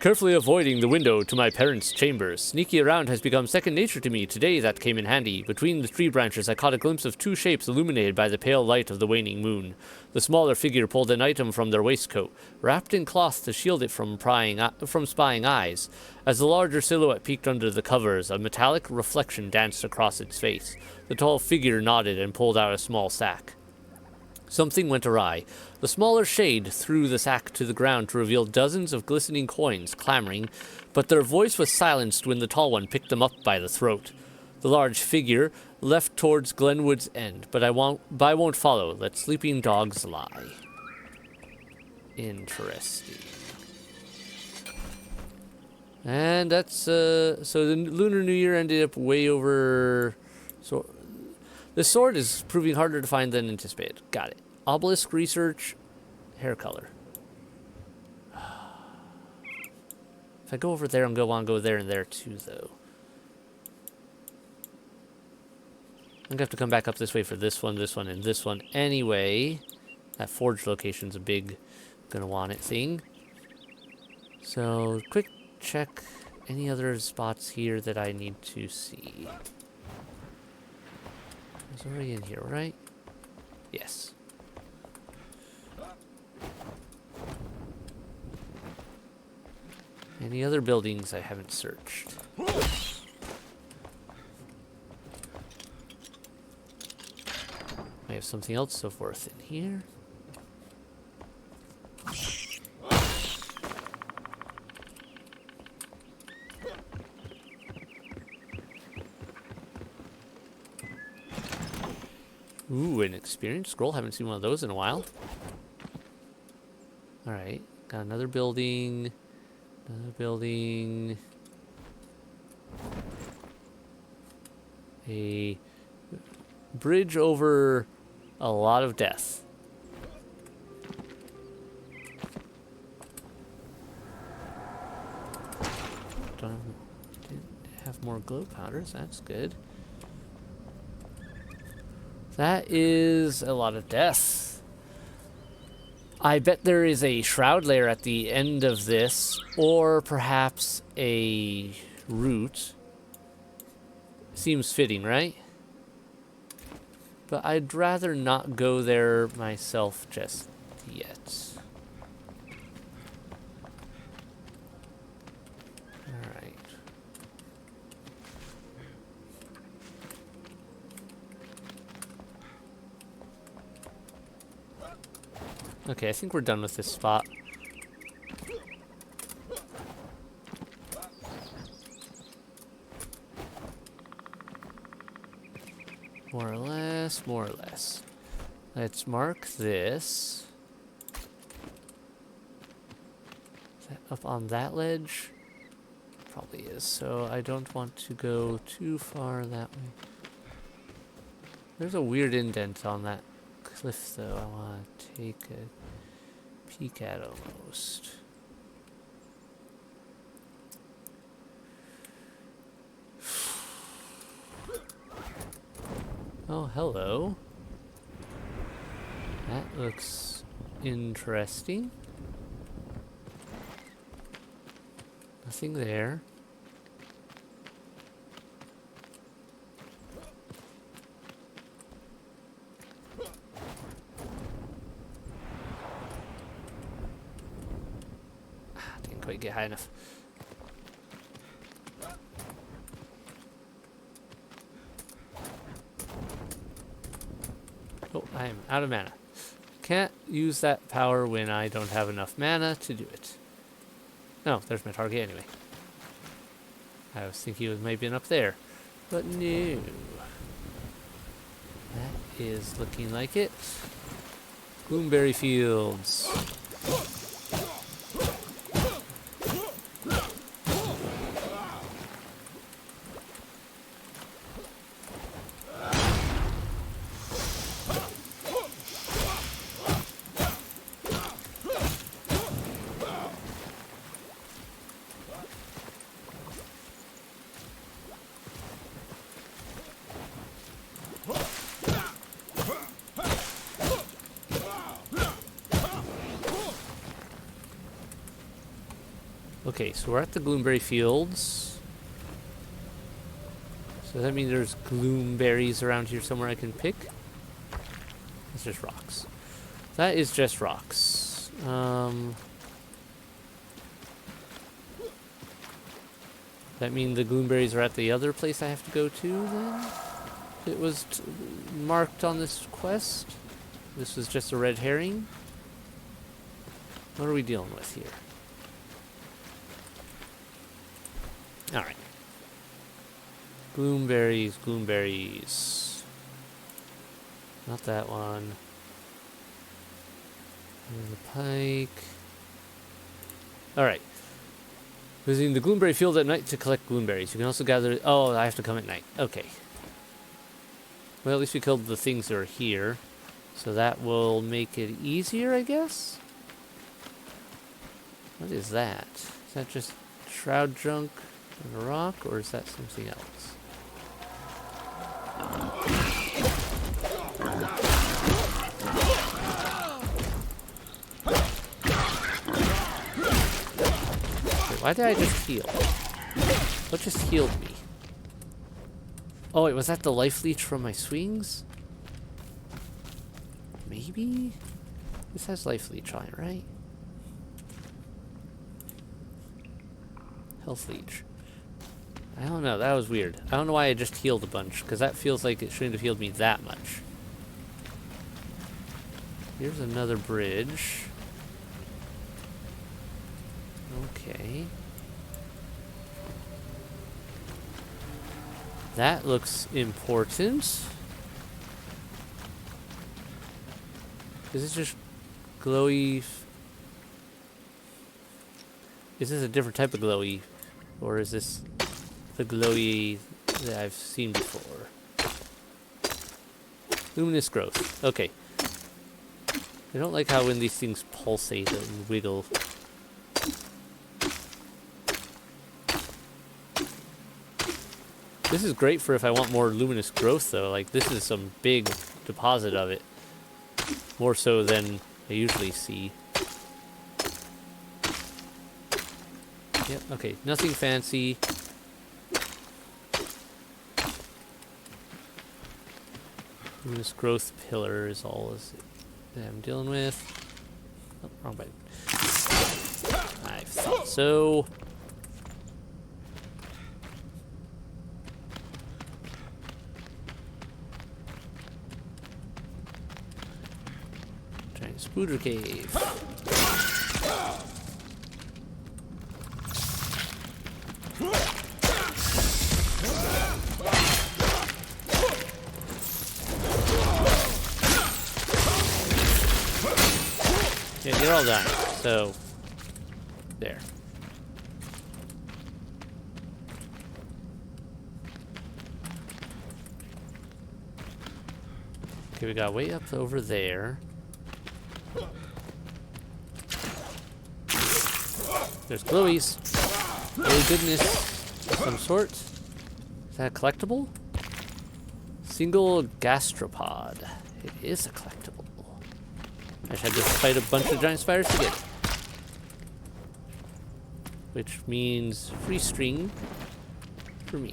Carefully avoiding the window to my parents' chambers. Sneaky around has become second nature to me. Today that came in handy. Between the tree branches I caught a glimpse of two shapes illuminated by the pale light of the waning moon. The smaller figure pulled an item from their waistcoat, wrapped in cloth to shield it from spying eyes. As the larger silhouette peeked under the covers, a metallic reflection danced across its face. The tall figure nodded and pulled out a small sack. Something went awry. The smaller shade threw the sack to the ground to reveal dozens of glistening coins, clamoring, but their voice was silenced when the tall one picked them up by the throat. The large figure left towards Glenwood's end, but I won't follow. Let sleeping dogs lie. Interesting. And that's, so the Lunar New Year ended up way over... So, the sword is proving harder to find than anticipated. Got it. Obelisk research, hair color. If I go over there, I'm going to want to go there and there too, though. I'm going to have to come back up this way for this one, and this one anyway. That forge location's a big gonna want it thing. So, quick check any other spots here that I need to see. It's already in here, right? Yes. Any other buildings I haven't searched? I have something else so forth in here. Ooh, an experience scroll. Haven't seen one of those in a while. Alright, got another building. Another building. A bridge over a lot of death. Didn't have more glow powders, that's good. That is a lot of death. I bet there is a shroud layer at the end of this, or perhaps a root. Seems fitting, right? But I'd rather not go there myself just yet. Alright. Okay, I think we're done with this spot. More or less, more or less. Let's mark this. Is that up on that ledge? Probably is, so I don't want to go too far that way. There's a weird indent on that cliff, though, I want to take a peek at almost. Oh, hello. That looks interesting. Nothing there. Didn't quite get high enough. Oh, I am out of mana. Can't use that power when I don't have enough mana to do it. No, there's my target anyway. I was thinking it might have been up there, but no. That is looking like it. Bloomberry Fields. Okay, so we're at the Gloomberry Fields. So does that mean there's gloomberries around here somewhere I can pick? It's just rocks. That is just rocks. That mean the gloomberries are at the other place I have to go to then? It was marked on this quest? This was just a red herring? What are we dealing with here? Alright. Gloomberries, gloomberries. Not that one. And the pike. Alright. Visiting the Gloomberry Field at night to collect gloomberries. You can also gather... Oh, I have to come at night. Okay. Well, at least we killed the things that are here. So that will make it easier, I guess? What is that? Is that just shroud junk and a rock, or is that something else? Wait, why did I just heal? What just healed me? Oh, wait, was that the life leech from my swings? Maybe? This has life leech on it, right? Health leech. I don't know, that was weird. I don't know why I just healed a bunch, because that feels like it shouldn't have healed me that much. Here's another bridge. Okay. That looks important. Is this just glowy? Is this a different type of glowy? Or is this the glowy that I've seen before? Luminous growth. Okay. I don't like how when these things pulsate and wiggle. This is great for if I want more luminous growth, though. Like, this is some big deposit of it. More so than I usually see. Yep, okay. Nothing fancy. Luminous growth pillar is all that I'm dealing with. Oh, wrong button. I thought so. Spooder cave. Yeah, they're all done. So, there. Okay, we got way up over there. There's glowies. Oh goodness. Of some sort. Is that a collectible? Single gastropod. It is a collectible. I just had to fight a bunch of giant spiders to get it. which means free string for me.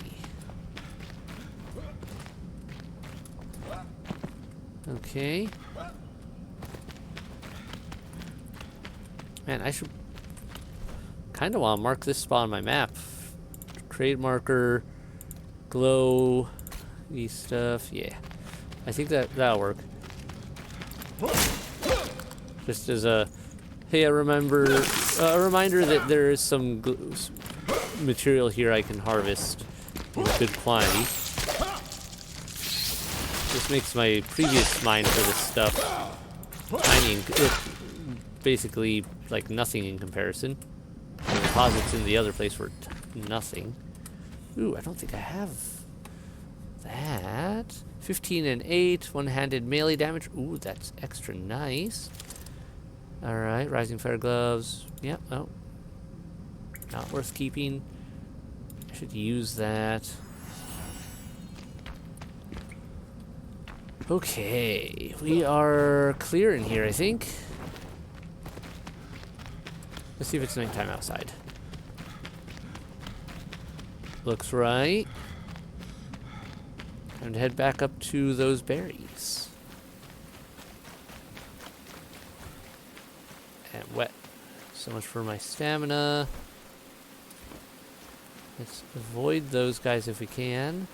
Okay. Man, I should kind of want to mark this spot on my map. Trade marker, glow, these stuff. Yeah, I think that'll work. Just as a hey, a reminder that there is some material here I can harvest in good quantity. This makes my previous mine for this stuff tiny, basically like nothing in comparison. The deposits in the other place were nothing. Ooh, I don't think I have that. 15 and 8, one-handed melee damage. Ooh, that's extra nice. Alright, Rising Fire Gloves. Yep, oh. Not worth keeping. I should use that. Okay, we are clear in here, I think. Let's see if it's nighttime outside. Looks right. Time to head back up to those berries. And wet. So much for my stamina. Let's avoid those guys if we can.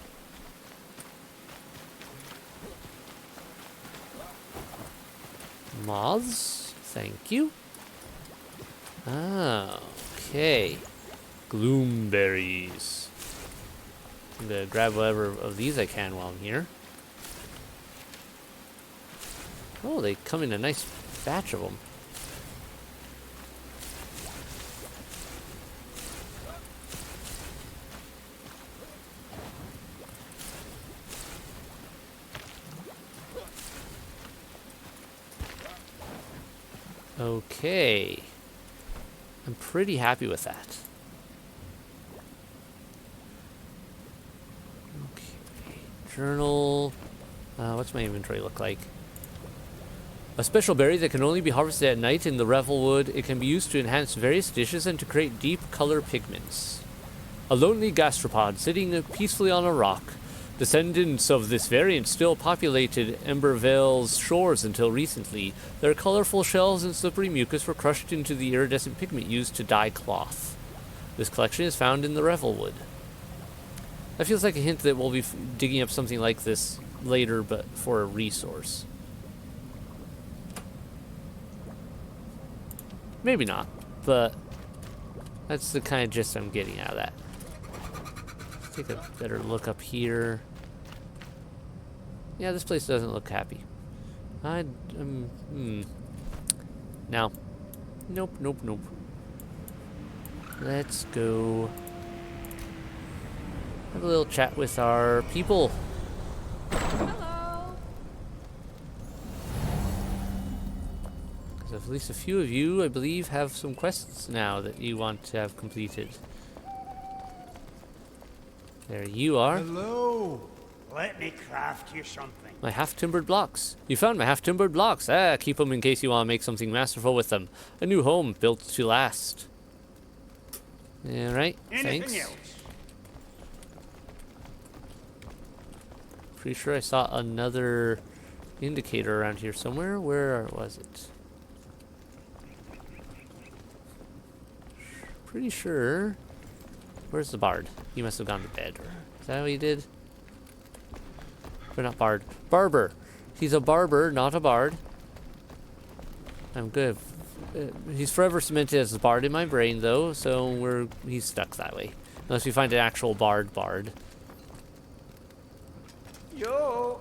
Moths, thank you. Ah, okay. Gloomberries. I'm gonna grab whatever of these I can while I'm here. Oh, they come in a nice batch of them. Okay. I'm pretty happy with that. Okay. Journal. What's my inventory look like? A special berry that can only be harvested at night in the Revelwood. It can be used to enhance various dishes and to create deep color pigments. A lonely gastropod sitting peacefully on a rock. Descendants of this variant still populated Embervale's shores until recently. Their colorful shells and slippery mucus were crushed into the iridescent pigment used to dye cloth. This collection is found in the Revelwood. That feels like a hint that we'll be digging up something like this later, but for a resource. Maybe not, but that's the kind of gist I'm getting out of that. Let's take a better look up here. Yeah, this place doesn't look happy. No. Nope. Let's go have a little chat with our people. Hello. Because at least a few of you, I believe, have some quests now that you want to have completed. There you are. Hello. Let me craft you something. My half-timbered blocks. You found my half-timbered blocks. Keep them in case you want to make something masterful with them. A new home built to last. Alright, thanks. Else? Pretty sure I saw another indicator around here somewhere. Where was it? Pretty sure. Where's the bard? He must have gone to bed. Is that what he did? Or not bard. Barber. He's a barber, not a bard. I'm good. He's forever cemented as a bard in my brain, though, so he's stuck that way. Unless we find an actual bard. Yo!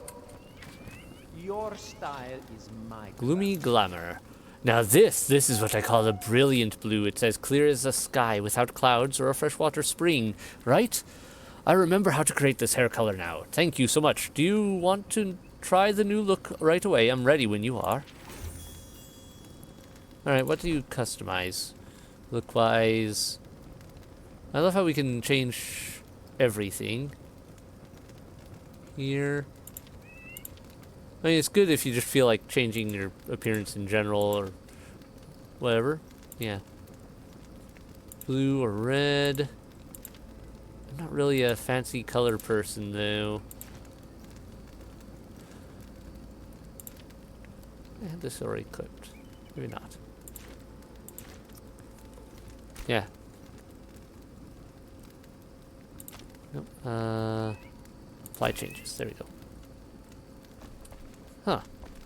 Your style is my Gloomy glamour. Now this is what I call a brilliant blue. It's as clear as the sky, without clouds or a freshwater spring, right? I remember how to create this hair color now. Thank you so much. Do you want to try the new look right away? I'm ready when you are. Alright, what do you customize? Look-wise. I love how we can change everything. Here. I mean, it's good if you just feel like changing your appearance in general or whatever. Yeah. Blue or red. I'm not really a fancy color person though. I had this already clipped. Maybe not. Yeah. Nope. Apply changes. There we go. Huh.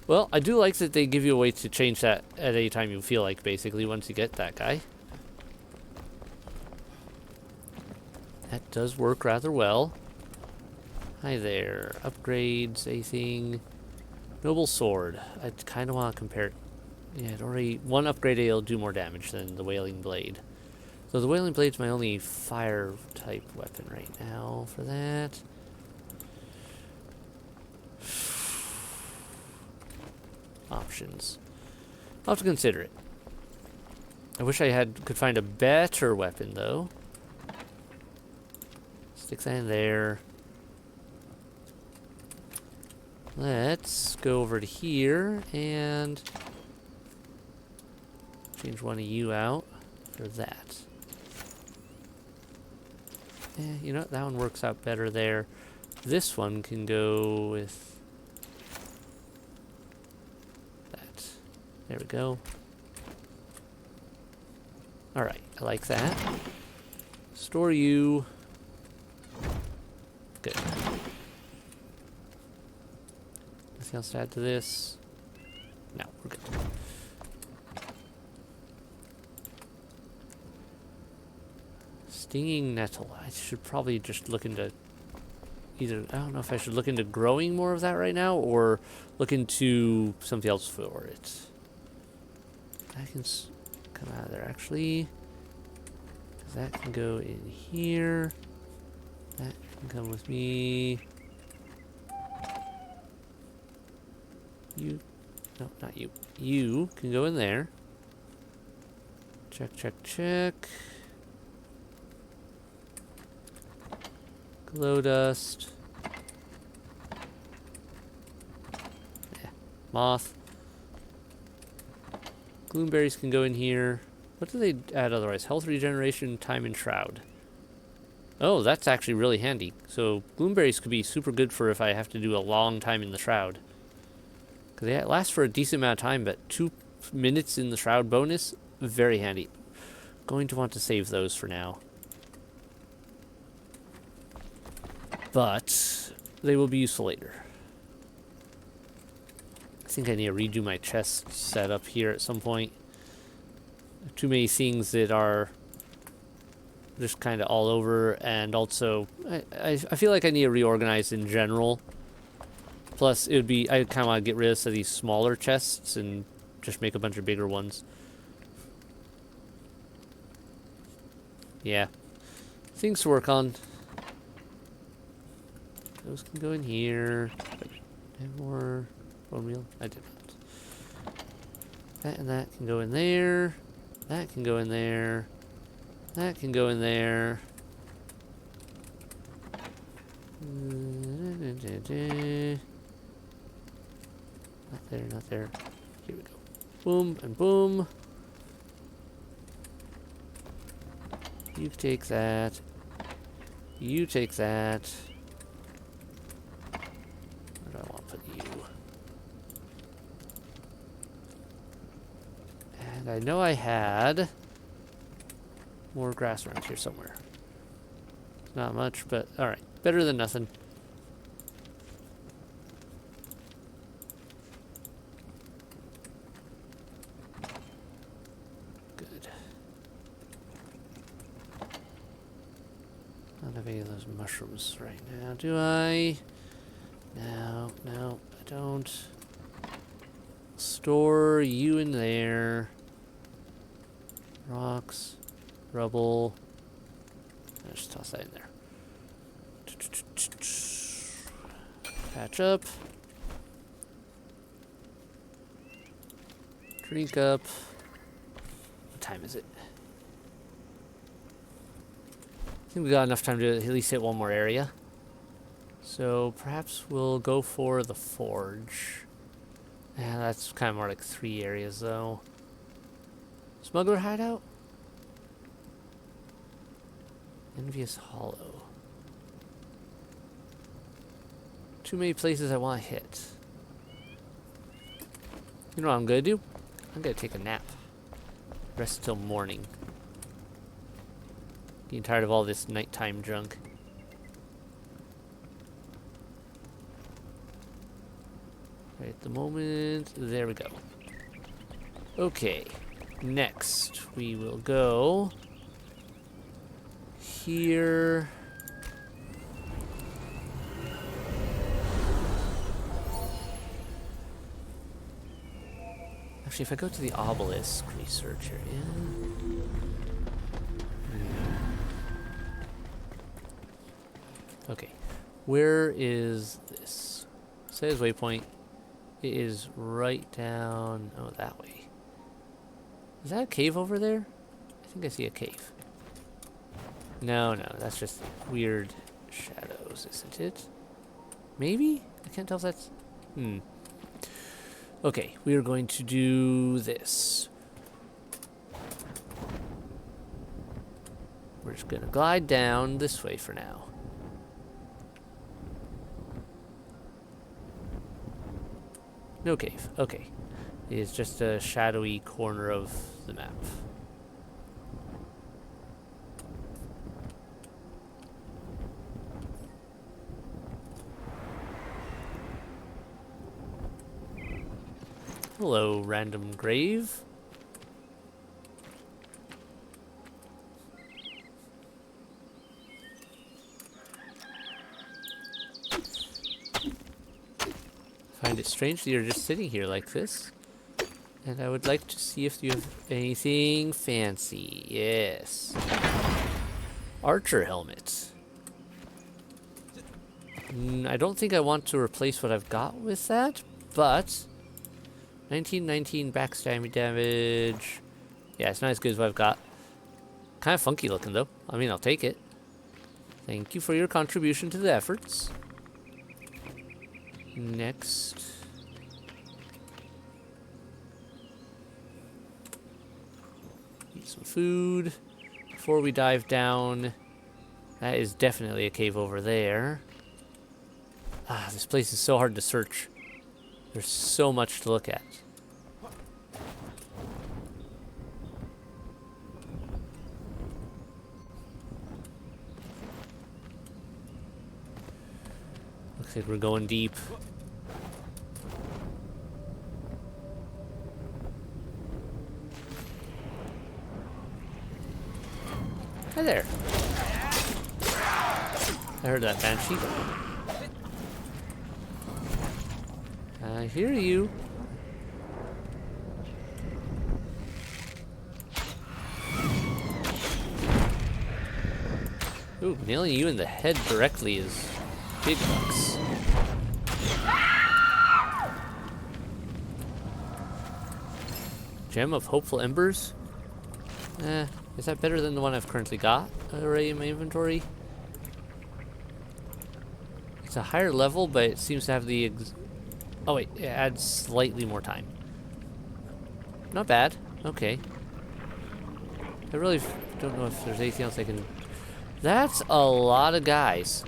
Well, I do like that they give you a way to change that at any time you feel like, basically, once you get that guy. That does work rather well. Hi there. Upgrades, anything? Noble Sword. I kind of want to compare it. Yeah, it already... One upgrade will do more damage than the Wailing Blade. So the Wailing Blade's my only fire-type weapon right now for that. Options. I'll have to consider it. I wish I could find a better weapon, though. Stick that in there. Let's go over to here and change one of you out for that. Yeah, you know what? That one works out better there. This one can go with that. There we go. Alright, I like that. Store you. Good. Anything else to add to this? No, we're good. Stinging nettle. I should probably just look into either... I don't know if I should look into growing more of that right now or look into something else for it. That can come out of there, actually. That can go in here. That can come with me. You... No, not you. You can go in there. Check, check, check. Glow dust. Yeah. Moth. Gloomberries can go in here. What do they add otherwise? Health regeneration, time, and shroud. Oh, that's actually really handy. So gloomberries could be super good for if I have to do a long time in the shroud. Because they last for a decent amount of time, but 2 minutes in the shroud bonus, very handy. Going to want to save those for now. But they will be useful later. I think I need to redo my chest setup here at some point. Too many things that are just kind of all over, and also I feel like I need to reorganize in general. Plus, it would be... I kind of want to get rid of some of these smaller chests and just make a bunch of bigger ones. Yeah. Things to work on. Those can go in here. And more bone meal. I did not. That and that can go in there. That can go in there. That can go in there. Not there, not there. Here we go. Boom and boom. You take that. You take that. Where do I want to put you? And I know I had more grass around here somewhere. Not much, but alright. Better than nothing. Good. I don't have any of those mushrooms right now, do I? No, no, I don't. Store you in there. Rocks. Rubble. I'll just toss that in there. Patch up. Drink up. What time is it? I think we got enough time to at least hit one more area. So perhaps we'll go for the forge. Yeah, that's kind of more like 3 areas though. Smuggler hideout? Envious Hollow. Too many places I want to hit. You know what I'm gonna do? I'm gonna take a nap. Rest till morning. Getting tired of all this nighttime junk. Right at the moment, there we go. Okay, next we will go here. Actually, if I go to the obelisk research area. Okay, where is this? Says waypoint. It is right down, oh, that way. Is that a cave over there? I think I see a cave. No, that's just weird shadows, isn't it? Maybe? I can't tell if that's... Okay, we are going to do this. We're just gonna glide down this way for now. No cave. Okay. It is just a shadowy corner of the map. Hello, random grave. Find it strange that you're just sitting here like this. And I would like to see if you have anything fancy. Yes. Archer helmet. I don't think I want to replace what I've got with that, but 1919 backstab damage. Yeah, it's not as good as what I've got. Kind of funky looking though. I mean, I'll take it. Thank you for your contribution to the efforts. Next. Eat some food before we dive down. That is definitely a cave over there. Ah, this place is so hard to search. There's so much to look at. Looks like we're going deep. Hi there. I heard that banshee. I hear you. Ooh, nailing you in the head directly is big bucks. Gem of Hopeful Embers? Is that better than the one I've currently got already in my inventory? It's a higher level, but it seems to have the... Oh wait, it adds slightly more time. Not bad. Okay. I really don't know if there's anything else I can... That's a lot of guys.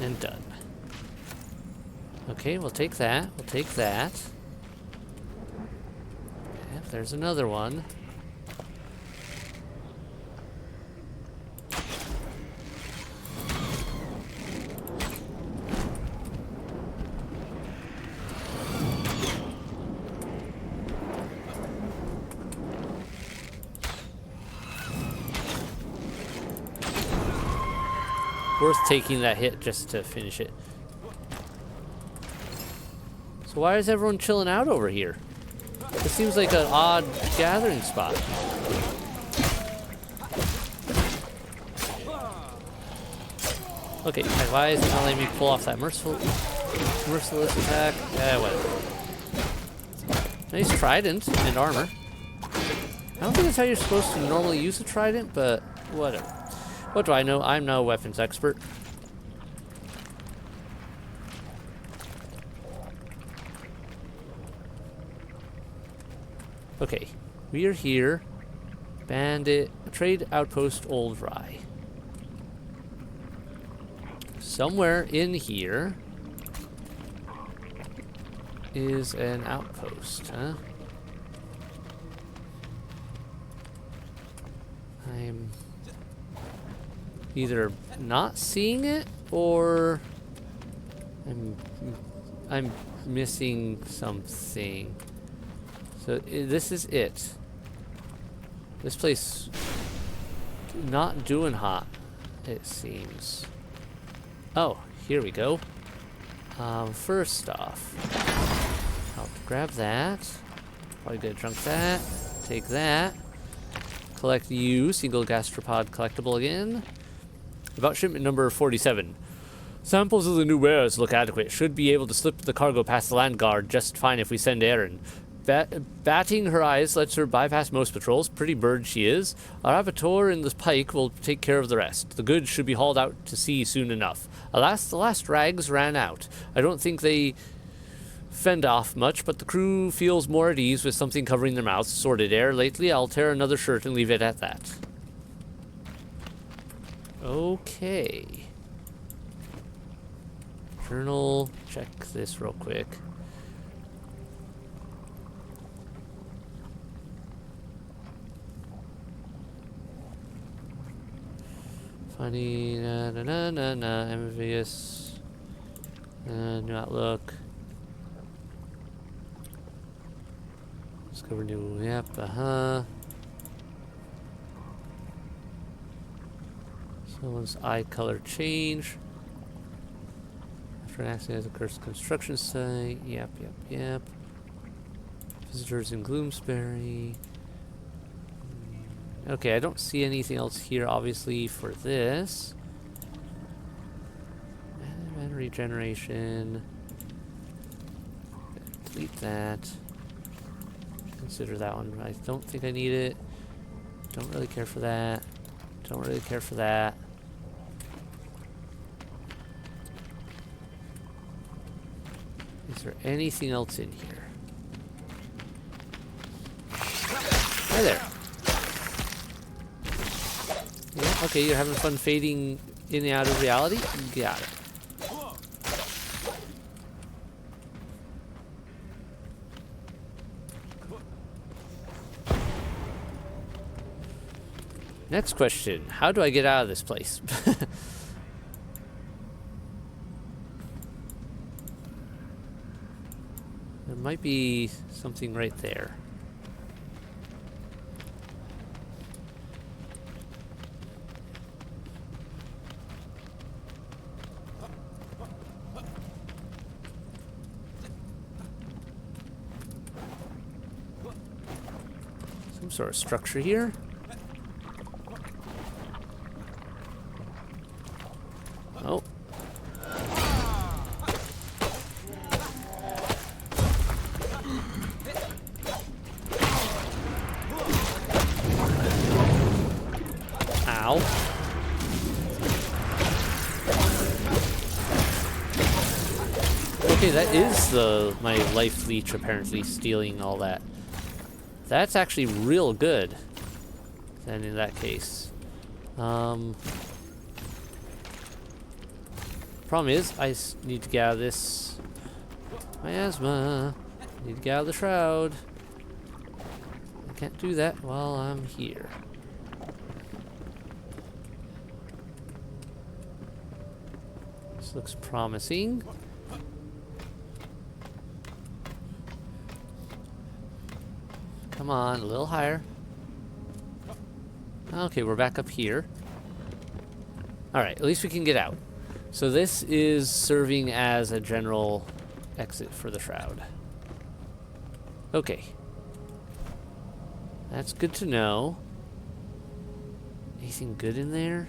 And done. Okay, we'll take that. We'll take that. Yep, there's another one. worth taking that hit just to finish it. So why is everyone chilling out over here? It seems like an odd gathering spot. Okay, why is it not letting me pull off that merciless attack? Whatever. Nice trident and armor. I don't think that's how you're supposed to normally use a trident, but whatever. What do I know? I'm no weapons expert. Okay, we are here. Bandit, trade outpost, Old Rye. Somewhere in here is an outpost, huh? I'm either not seeing it or I'm missing something. So this is it. This place not doing hot, it seems. Oh, here we go. First off, I'll grab that. Probably gonna drunk that. Take that. Collect you, single gastropod collectible again. About shipment number 47. Samples of the new wares look adequate. Should be able to slip the cargo past the land guard just fine if we send Aaron. Batting her eyes lets her bypass most patrols. Pretty bird she is. Our abattoir in the pike will take care of the rest. The goods should be hauled out to sea soon enough. Alas, the last rags ran out. I don't think they fend off much, but the crew feels more at ease with something covering their mouths. Sorted air. Lately, I'll tear another shirt and leave it at that. Okay. Journal. Check this real quick. Funny, envious, new outlook. Discover new, yep, Someone's eye color change. After an accident at a cursed construction site, yep. Visitors in Gloomsbury. Okay, I don't see anything else here, obviously, for this. And regeneration. Delete that. Consider that one. I don't think I need it. Don't really care for that. Don't really care for that. Is there anything else in here? Hi there. Yeah, okay, you're having fun fading in and out of reality? Got it. Next question. How do I get out of this place? There might be something right there. Some sort of structure here. Oh. Ow. Okay, that is my life leech apparently stealing all that. That's actually real good. Then in that case. Problem is, I need to get out of this miasma. Need to get out of the shroud. I can't do that while I'm here. This looks promising. Come on, a little higher. Okay, we're back up here. Alright, at least we can get out. So this is serving as a general exit for the shroud. Okay. That's good to know. Anything good in there?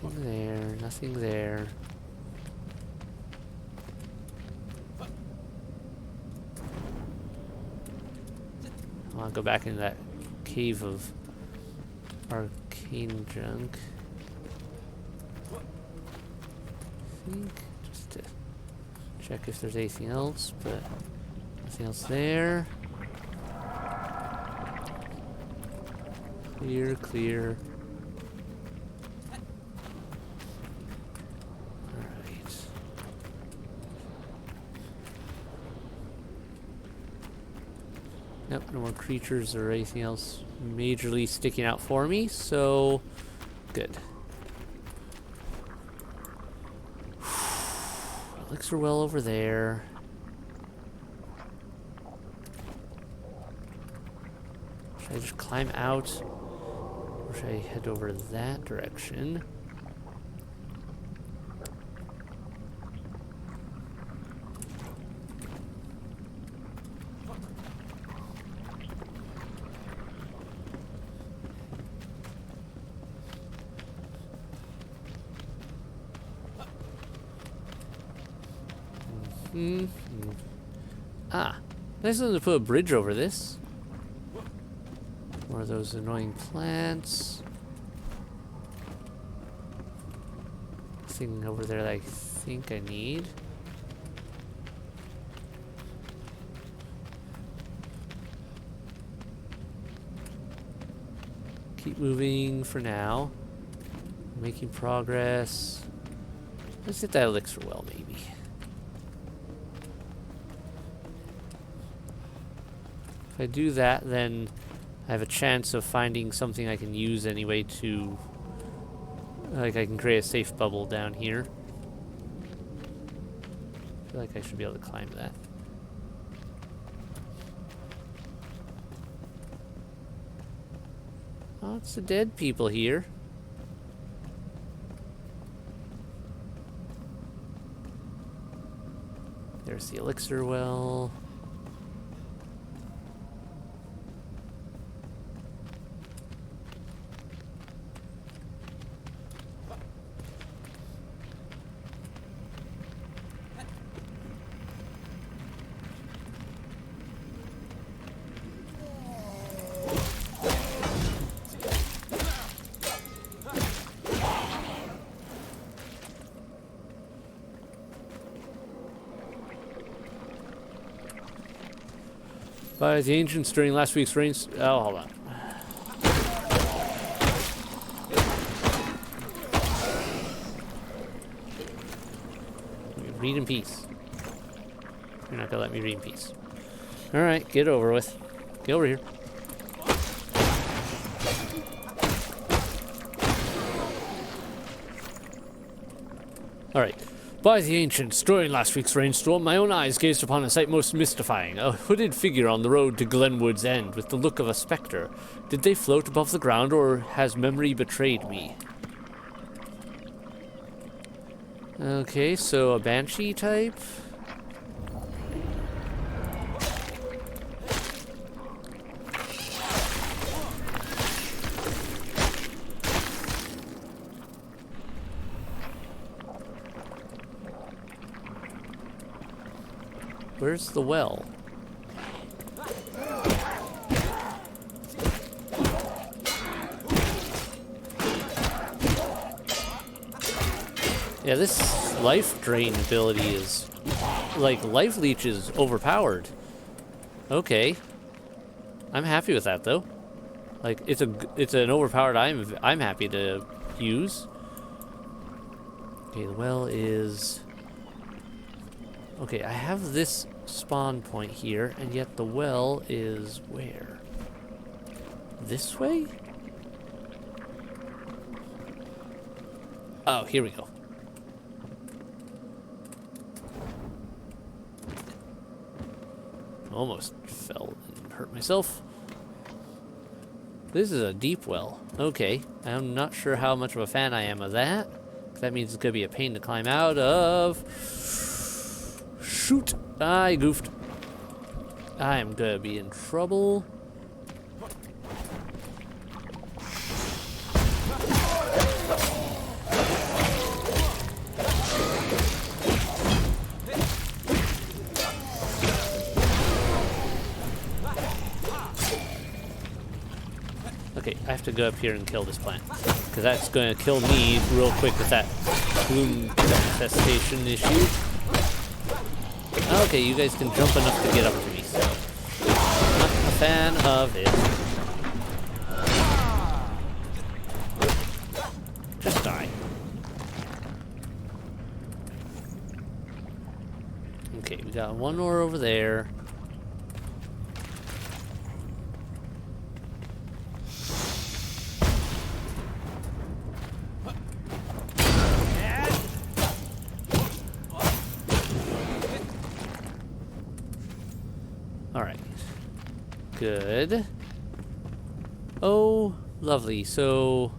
Nothing there, nothing there. I want to go back into that cave of arcane junk. I think just to check if there's anything else, but nothing else there. Clear, clear. Alright. Nope, no more creatures or anything else majorly sticking out for me, so good. Elixir well over there. Should I just climb out? Or should I head over that direction? Ah, nice of them to put a bridge over this. More of those annoying plants. Thing over there that I think I need. Keep moving for now. Making progress. Let's get that elixir well, maybe. If I do that, then I have a chance of finding something I can use anyway to... Like, I can create a safe bubble down here. I feel like I should be able to climb that. Oh, it's the dead people here. There's the elixir well. By the ancients during last week's rains. Oh, hold on. Read in peace. You're not gonna let me read in peace. Alright, get over with. Get over here. Alright. By the ancients, during last week's rainstorm, my own eyes gazed upon a sight most mystifying. A hooded figure on the road to Glenwood's End, with the look of a specter. Did they float above the ground, or has memory betrayed me? Okay, so a banshee type? Where's the well? Yeah, this life drain ability is... Like, life leech is overpowered. Okay. I'm happy with that, though. Like, it's an overpowered I'm happy to use. Okay, the well is... Okay, I have this spawn point here, and yet the well is where? This way? Oh, here we go. almost fell and hurt myself. This is a deep well. Okay, I'm not sure how much of a fan I am of that. That means it's gonna be a pain to climb out of. Shoot! I goofed. I am gonna be in trouble. Okay, I have to go up here and kill this plant, because that's going to kill me real quick with that bloom infestation issue. Okay, you guys can jump enough to get up to me, so not a fan of it. Just die. Okay, we got one more over there. Alright. Good. Oh, lovely. So,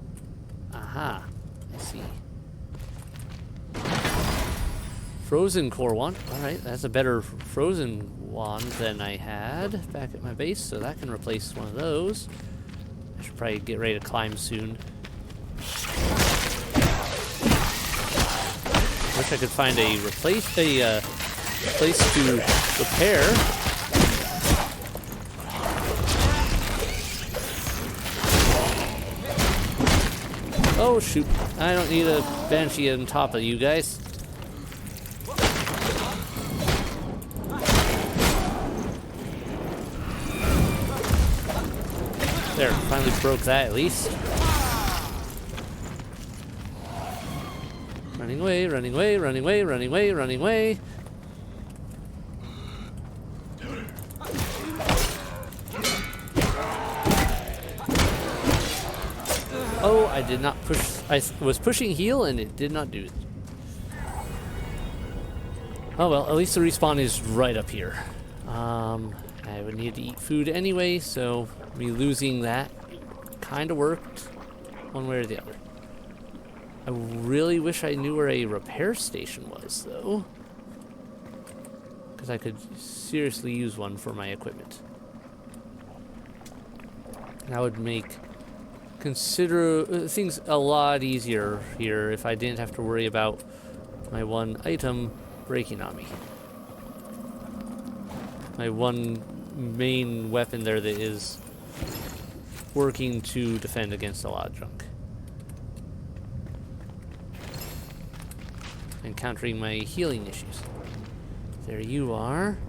aha. I see. Frozen core wand. Alright, that's a better frozen wand than I had back at my base, so that can replace one of those. I should probably get ready to climb soon. Wish I could find a place to repair. Oh shoot, I don't need a banshee on top of you guys. There, finally broke that at least. Running away, running away, running away, running away, running away. Oh, I did not push. I was pushing heal and it did not do it. Oh well, at least the respawn is right up here. I would need to eat food anyway, so me losing that kind of worked one way or the other. I really wish I knew where a repair station was, though, because I could seriously use one for my equipment. That would make things a lot easier here if I didn't have to worry about my one item breaking on me. My one main weapon there that is working to defend against a lot of junk. And countering my healing issues. There you are.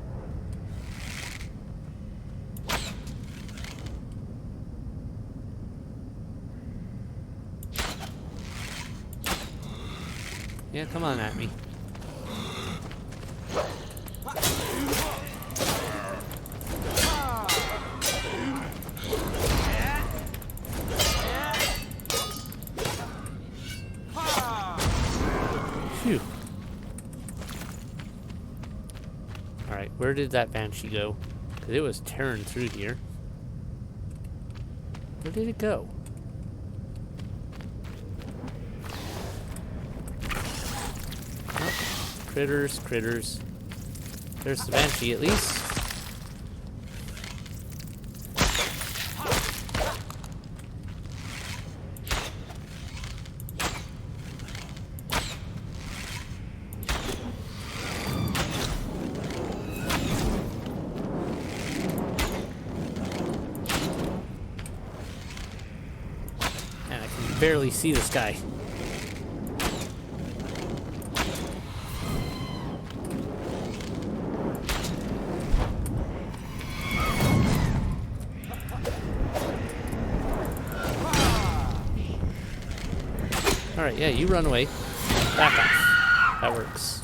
Yeah, come on at me. Phew. Alright, where did that banshee go? Because it was tearing through here. Where did it go? Critters, critters. There's the banshee at least. And I can barely see this guy. Alright, yeah, you run away. Back off. That works.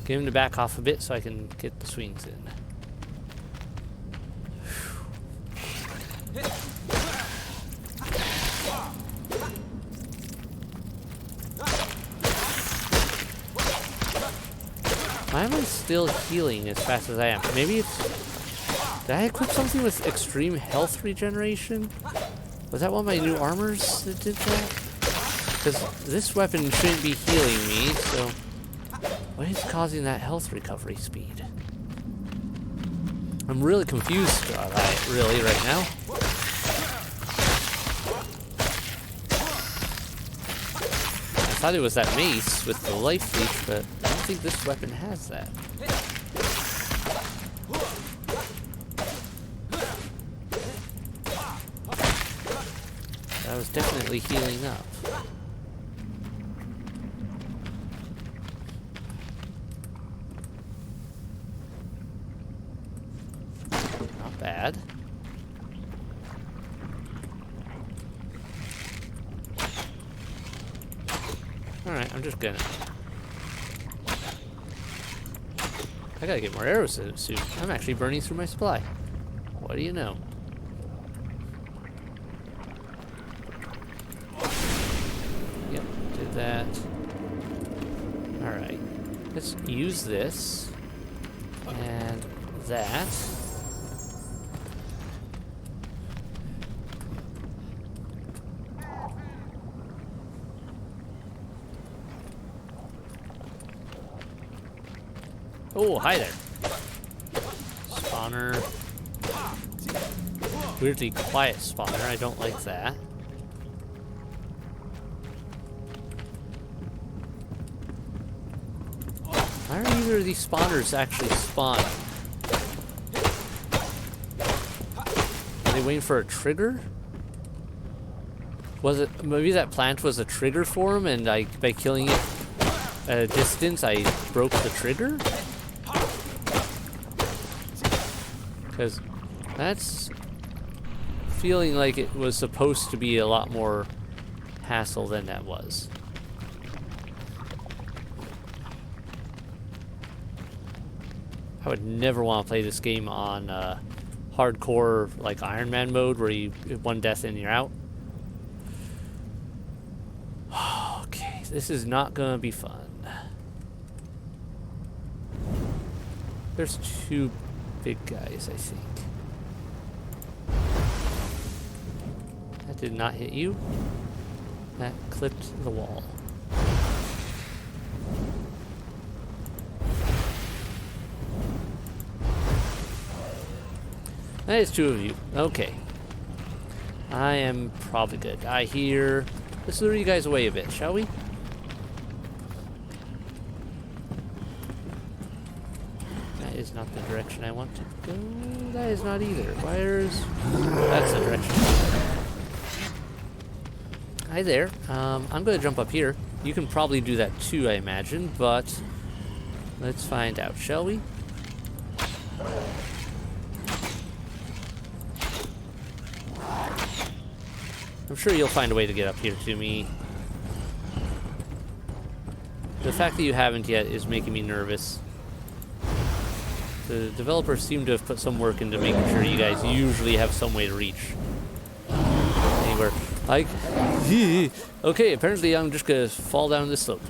Get him to back off a bit so I can get the swings in. Why am I still healing as fast as I am? Maybe it's Did I equip something with extreme health regeneration? Was that one of my new armors that did that? Because this weapon shouldn't be healing me, so what is causing that health recovery speed? I'm really confused really right now. I thought it was that mace with the life leech, but I don't think this weapon has that. That was definitely healing up. Not bad. Alright, I'm just gonna... I gotta get more arrows soon. I'm actually burning through my supply. What do you know? Yep, did that. Alright. Let's use this. And that. Oh, hi there. Spawner. Weirdly quiet spawner. I don't like that. Why are either of these spawners actually spawning? Are they waiting for a trigger? Was it maybe that plant was a trigger for him, and by killing it at a distance, I broke the trigger? Because that's feeling like it was supposed to be a lot more hassle than that was. I would never want to play this game on hardcore, like Iron Man mode, where you one death and you're out. Okay, this is not gonna be fun. There's two big guys, I think. That did not hit you. That clipped the wall. That is two of you. Okay. I am probably good. I hear... Let's lure you guys away a bit, shall we? That is not the direction I want to go. That is not either. Wires. That's the direction. Hi there. I'm going to jump up here. You can probably do that too, I imagine, but let's find out, shall we? I'm sure you'll find a way to get up here to me. The fact that you haven't yet is making me nervous. The developers seem to have put some work into making sure you guys usually have some way to reach anywhere. Like, okay, apparently I'm just gonna fall down this slope.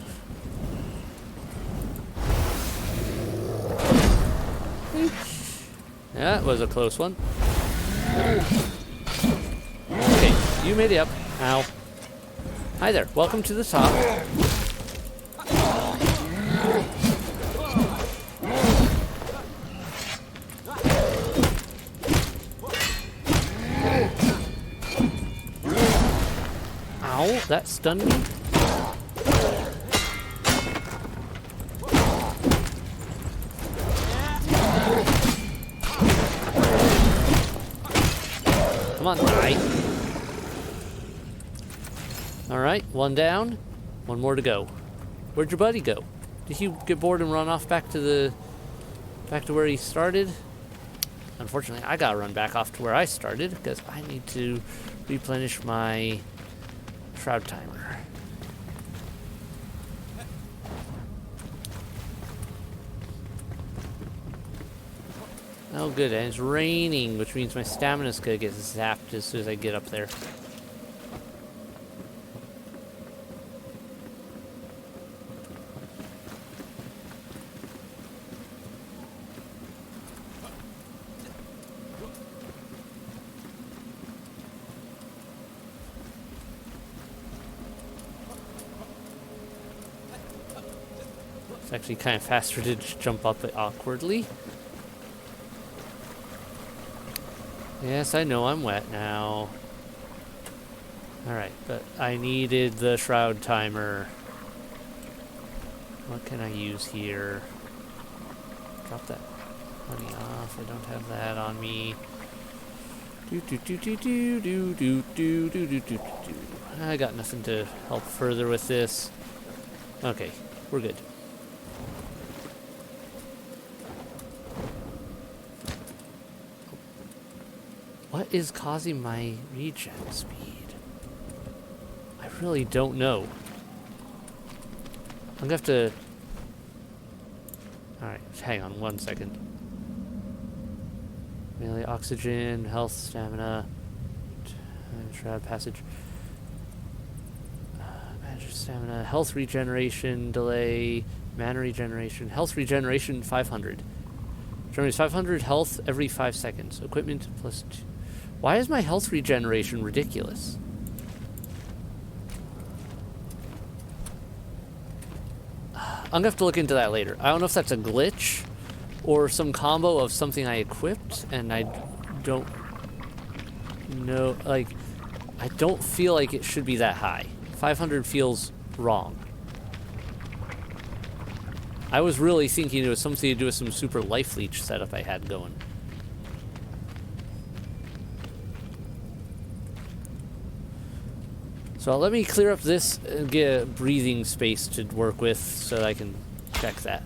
That was a close one. Okay, you made it up. Ow. Hi there, welcome to the top. Ow, that stunned me. Come on, die. Alright, one down. One more to go. Where'd your buddy go? Did he get bored and run off back to where he started? Unfortunately, I gotta run back off to where I started because I need to replenish my shroud timer. Oh good, and it's raining, which means my stamina's gonna get zapped as soon as I get up there. It's actually kind of faster to just jump up it awkwardly. Yes, I know I'm wet now. Alright, but I needed the shroud timer. What can I use here? Drop that money off. I don't have that on me. I got nothing to help further with this. Okay, we're good. What is causing my regen speed? I really don't know. I'm gonna have to... Alright, hang on 1 second. Melee oxygen, health, stamina, shroud passage. Magic stamina, health regeneration, delay, mana regeneration, health regeneration 500. Generates 500 health every 5 seconds. Equipment plus 2. Why is my health regeneration ridiculous? I'm gonna have to look into that later. I don't know if that's a glitch or some combo of something I equipped, and I don't know. Like, I don't feel like it should be that high. 500 feels wrong. I was really thinking it was something to do with some super life leech setup I had going. So let me clear up this and get a breathing space to work with so that I can check that.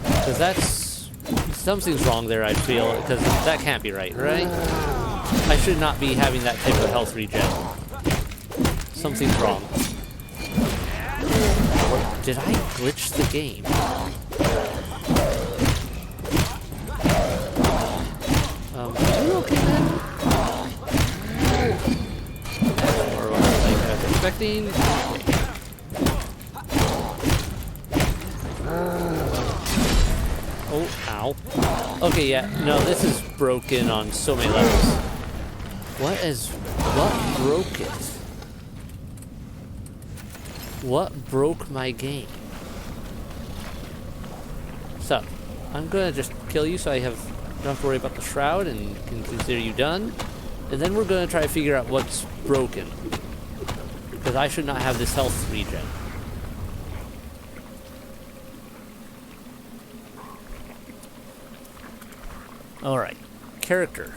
Because that's... something's wrong there, I feel, because that can't be right, right? I should not be having that type of health regen. Something's wrong. Or did I glitch the game? Are you okay, man? Or what I was expecting? Okay. Oh, ow. Okay, yeah, no, this is broken on so many levels. What broke it? What broke my game? So, I'm gonna just kill you so I don't have to worry about the shroud and can consider you done. And then we're gonna try to figure out what's broken. Because I should not have this health regen. Alright. Character.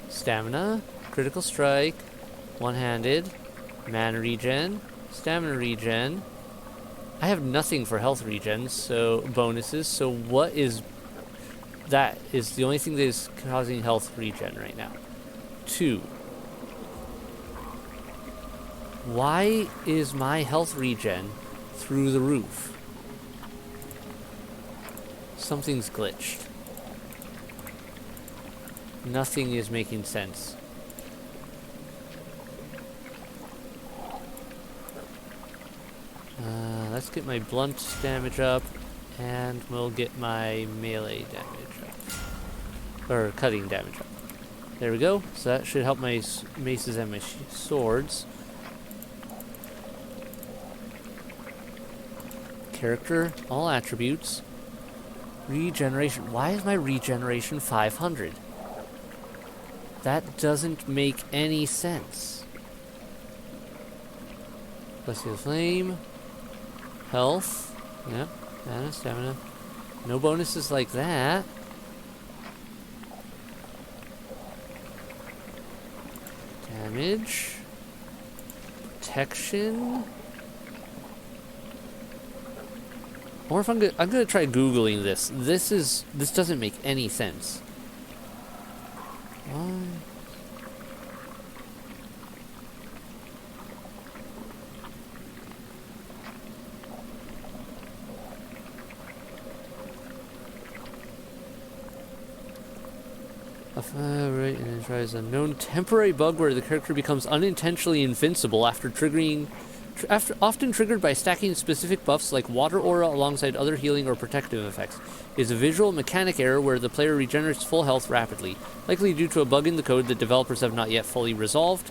Stamina. Critical strike. One-handed. Mana regen. Stamina regen. I have nothing for health regen, so bonuses. So what is... that is the only thing that is causing health regen right now. 2. Why is my health regen through the roof? Something's glitched. Nothing is making sense. Let's get my blunt damage up, and we'll get my melee damage up. Or cutting damage up. There we go. So that should help my maces and my swords. Character, all attributes. Regeneration. Why is my regeneration 500? That doesn't make any sense. Let's see the flame. Health. Yep. Mana, stamina. No bonuses like that. Damage. Protection. Or if I'm gonna try Googling this. This doesn't make any sense. Why? Right, and it tries a known temporary bug where the character becomes unintentionally invincible after triggering often triggered by stacking specific buffs like water aura alongside other healing or protective effects. It is a visual mechanic error where the player regenerates full health rapidly, likely due to a bug in the code that developers have not yet fully resolved.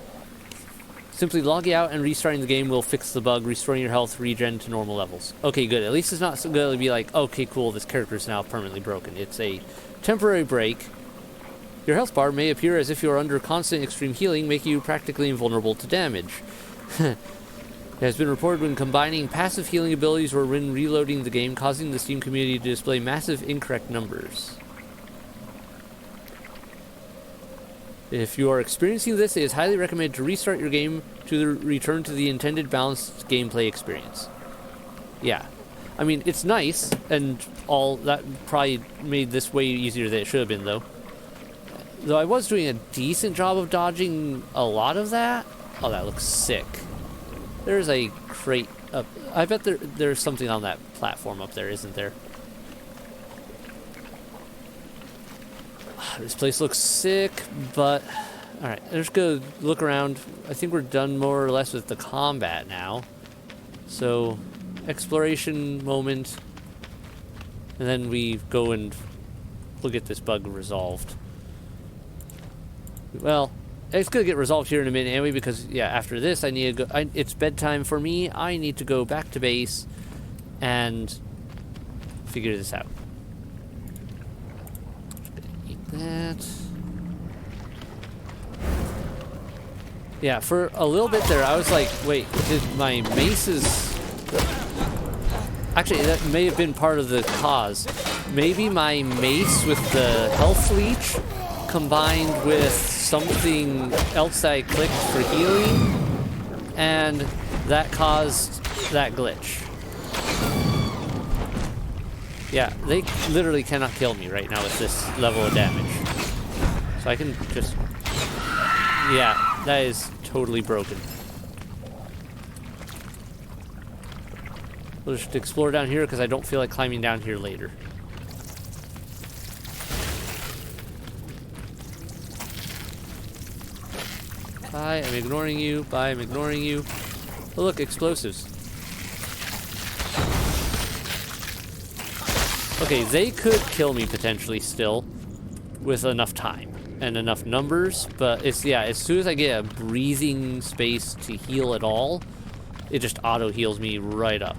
Simply logging out and restarting the game will fix the bug, restoring your health regen to normal levels. Okay, good. At least it's not going to be like, okay, cool, this character is now permanently broken. It's a temporary break. Your health bar may appear as if you are under constant extreme healing, making you practically invulnerable to damage. It has been reported when combining passive healing abilities or when reloading the game, causing the Steam community to display massive incorrect numbers. If you are experiencing this, it is highly recommended to restart your game to return to the intended balanced gameplay experience. Yeah. I mean, it's nice, and all that probably made this way easier than it should have been, though. Though I was doing a decent job of dodging a lot of that. Oh, that looks sick. There's a crate up. I bet there's something on that platform up there, isn't there? This place looks sick, but... Alright, let's go look around. I think we're done more or less with the combat now. So, exploration moment. And then we go and we'll get this bug resolved. Well, it's going to get resolved here in a minute anyway, because, yeah, after this I need to go... it's bedtime for me. I need to go back to base and figure this out. That. Yeah, for a little bit there, I was like, wait, did my maces... Actually, that may have been part of the cause. Maybe my mace with the health leech combined with something else that I clicked for healing, and that caused that glitch. Yeah, they literally cannot kill me right now with this level of damage. So I can just... Yeah, that is totally broken. We'll just explore down here because I don't feel like climbing down here later. Bye, I'm ignoring you. Bye, I'm ignoring you. Oh, look, explosives. Okay, they could kill me potentially still with enough time and enough numbers, but it's, yeah, as soon as I get a breathing space to heal at all, it just auto heals me right up,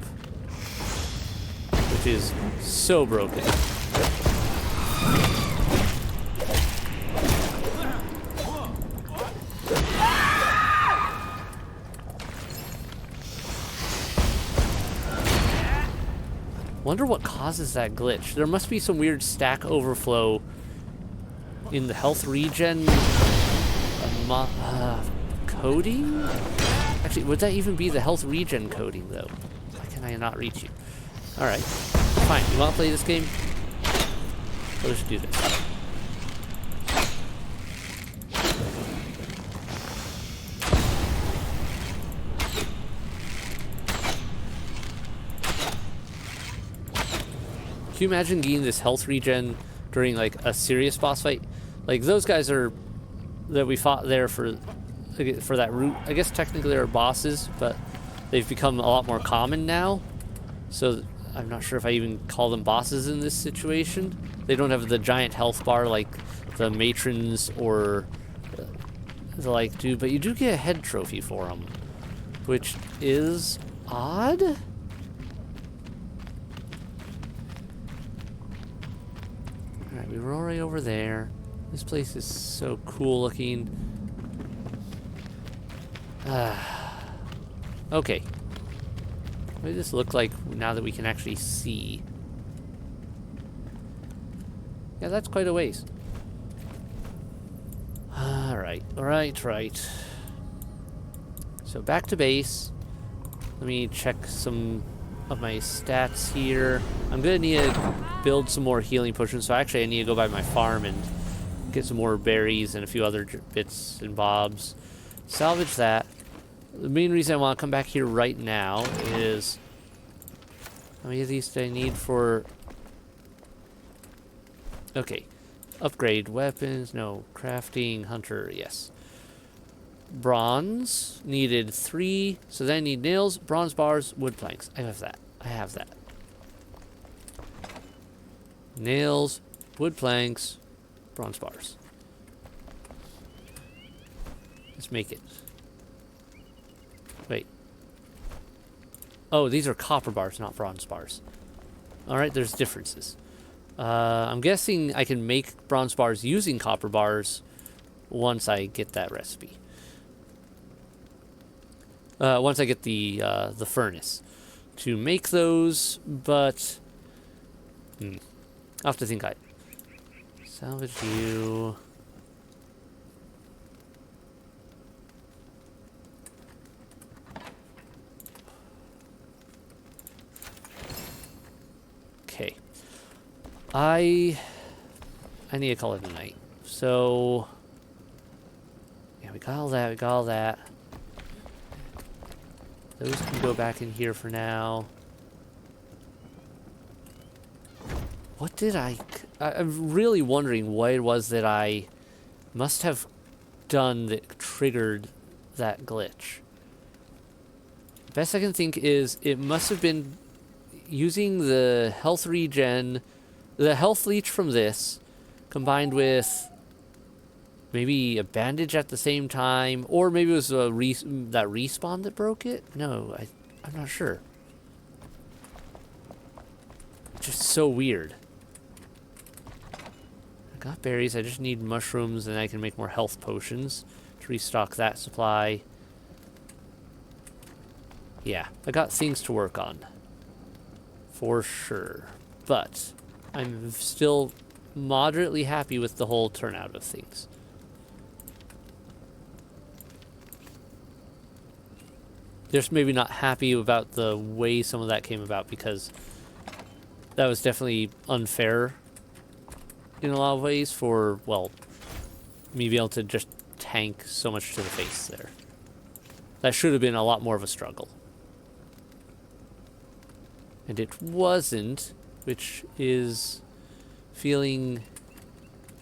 which is so broken. Wonder what causes that glitch. There must be some weird stack overflow in the health regen coding? Actually, would that even be the health regen coding, though? Why can I not reach you? Alright. Fine. You want to play this game? Let's do this. Can you imagine getting this health regen during like a serious boss fight? Like those guys are that we fought there for that route. I guess technically they're bosses, but they've become a lot more common now. So I'm not sure if I even call them bosses in this situation. They don't have the giant health bar like the matrons or the like do, but you do get a head trophy for them, which is odd. We were already over there. This place is so cool looking. Okay. What does this look like now that we can actually see? Yeah, that's quite a ways. Alright, right. So back to base. Let me check some of my stats here. I'm gonna need to build some more healing potions, so actually I need to go by my farm and get some more berries and a few other bits and bobs. Salvage that. The main reason I want to come back here right now is... How many of these do I need for... Okay. Upgrade weapons. No. Crafting. Hunter. Yes. bronze. Needed 3. So then I need nails, bronze bars, wood planks. I have that. I have that. Nails, wood planks, bronze bars. Let's make it. Wait. Oh, these are copper bars, not bronze bars. Alright, there's differences. I'm guessing I can make bronze bars using copper bars once I get that recipe. Once I get the furnace to make those, but I'll have to think. I salvage you. Okay. I need to call it a night. So yeah, we got all that. We got all that. Those can go back in here for now. What did I'm really wondering what it was that I must have done that triggered that glitch. Best I can think is it must have been using the health regen, the health leech from this, combined with maybe a bandage at the same time, or maybe it was that respawn that broke it? No, I'm not sure. It's just so weird. I got berries, I just need mushrooms, and I can make more health potions to restock that supply. Yeah, I got things to work on. For sure. But I'm still moderately happy with the whole turnout of things. Just maybe not happy about the way some of that came about, because that was definitely unfair in a lot of ways for, well, me being able to just tank so much to the face there. That should have been a lot more of a struggle. And it wasn't, which is feeling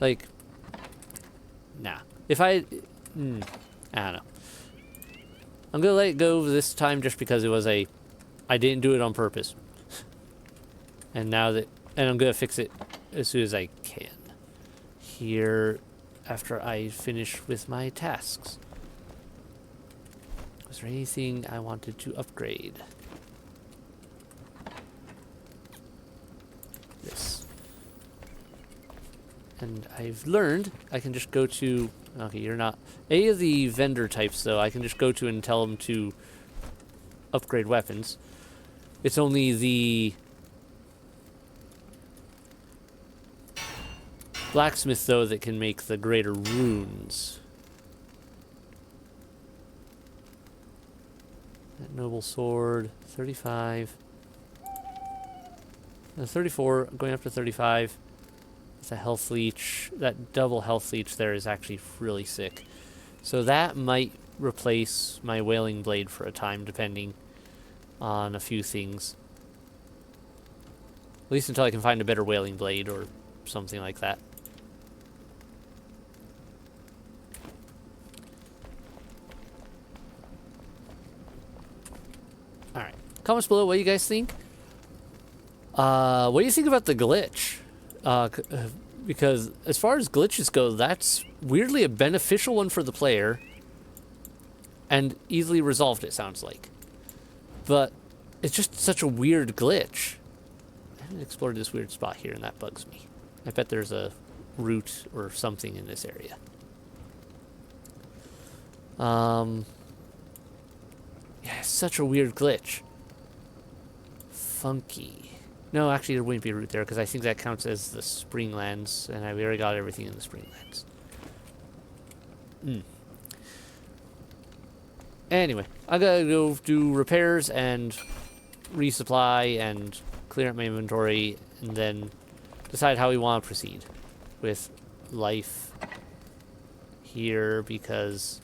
like, nah. If I don't know. I'm gonna let it go this time just because it was I didn't do it on purpose. And I'm gonna fix it as soon as I can. Here, after I finish with my tasks. Was there anything I wanted to upgrade? This. And I've learned I can just go to, okay, you're not, any of the vendor types though, I can just go to and tell them to upgrade weapons. It's only the blacksmith though that can make the greater runes. That noble sword, 35. 34, going up to 35. It's a health leech. That double health leech there is actually really sick. So that might replace my wailing blade for a time, depending on a few things. At least until I can find a better wailing blade or something like that. Alright. Comments below what you guys think. What do you think about the glitch? Because as far as glitches go, that's weirdly a beneficial one for the player. And easily resolved, it sounds like. But it's just such a weird glitch. I haven't explored this weird spot here, and that bugs me. I bet there's a root or something in this area. Yeah, it's such a weird glitch. Funky. No, actually there wouldn't be a route there, because I think that counts as the Springlands, and we already got everything in the Springlands. Anyway, I gotta go do repairs and resupply and clear up my inventory, and then decide how we want to proceed with life here, because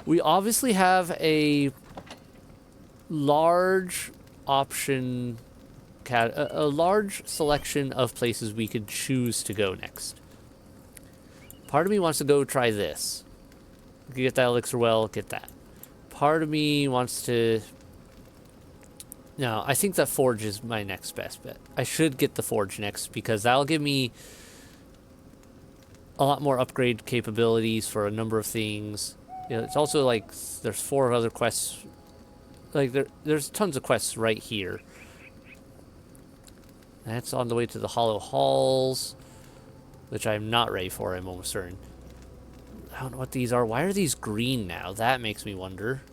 we obviously have a large option, a large selection of places we could choose to go next. Part of me wants to go try this. Get that elixir well, get that. Part of me wants to... No, I think that forge is my next best bet. I should get the forge next because that'll give me a lot more upgrade capabilities for a number of things. You know, it's also like there's 4 other quests. Like there's tons of quests right here. That's on the way to the Hollow Halls, which I'm not ready for, I'm almost certain. I don't know what these are. Why are these green now? That makes me wonder.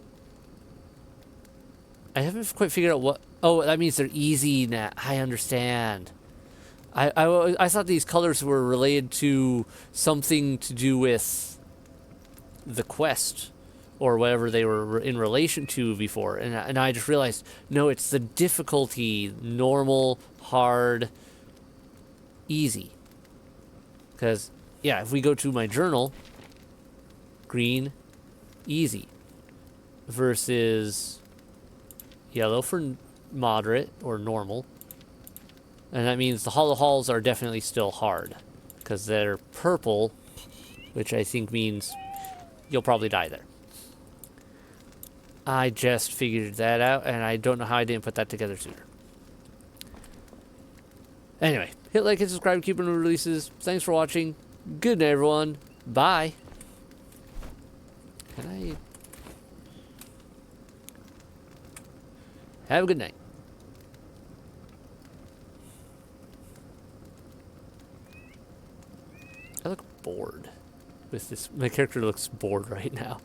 I haven't quite figured out what... Oh, that means they're easy now. I understand. I thought these colors were related to something to do with the quest or whatever they were in relation to before. And I just realized, no, it's the difficulty. Normal, hard, easy. Because, yeah, if we go to my journal, green, easy. Versus yellow for moderate or normal. And that means the Hollow Halls are definitely still hard. Because they're purple, which I think means you'll probably die there. I just figured that out, and I don't know how I didn't put that together sooner. Anyway, hit like and subscribe to keep new releases. Thanks for watching. Good night, everyone. Bye. Can I... Have a good night. I look bored with this. My character looks bored right now.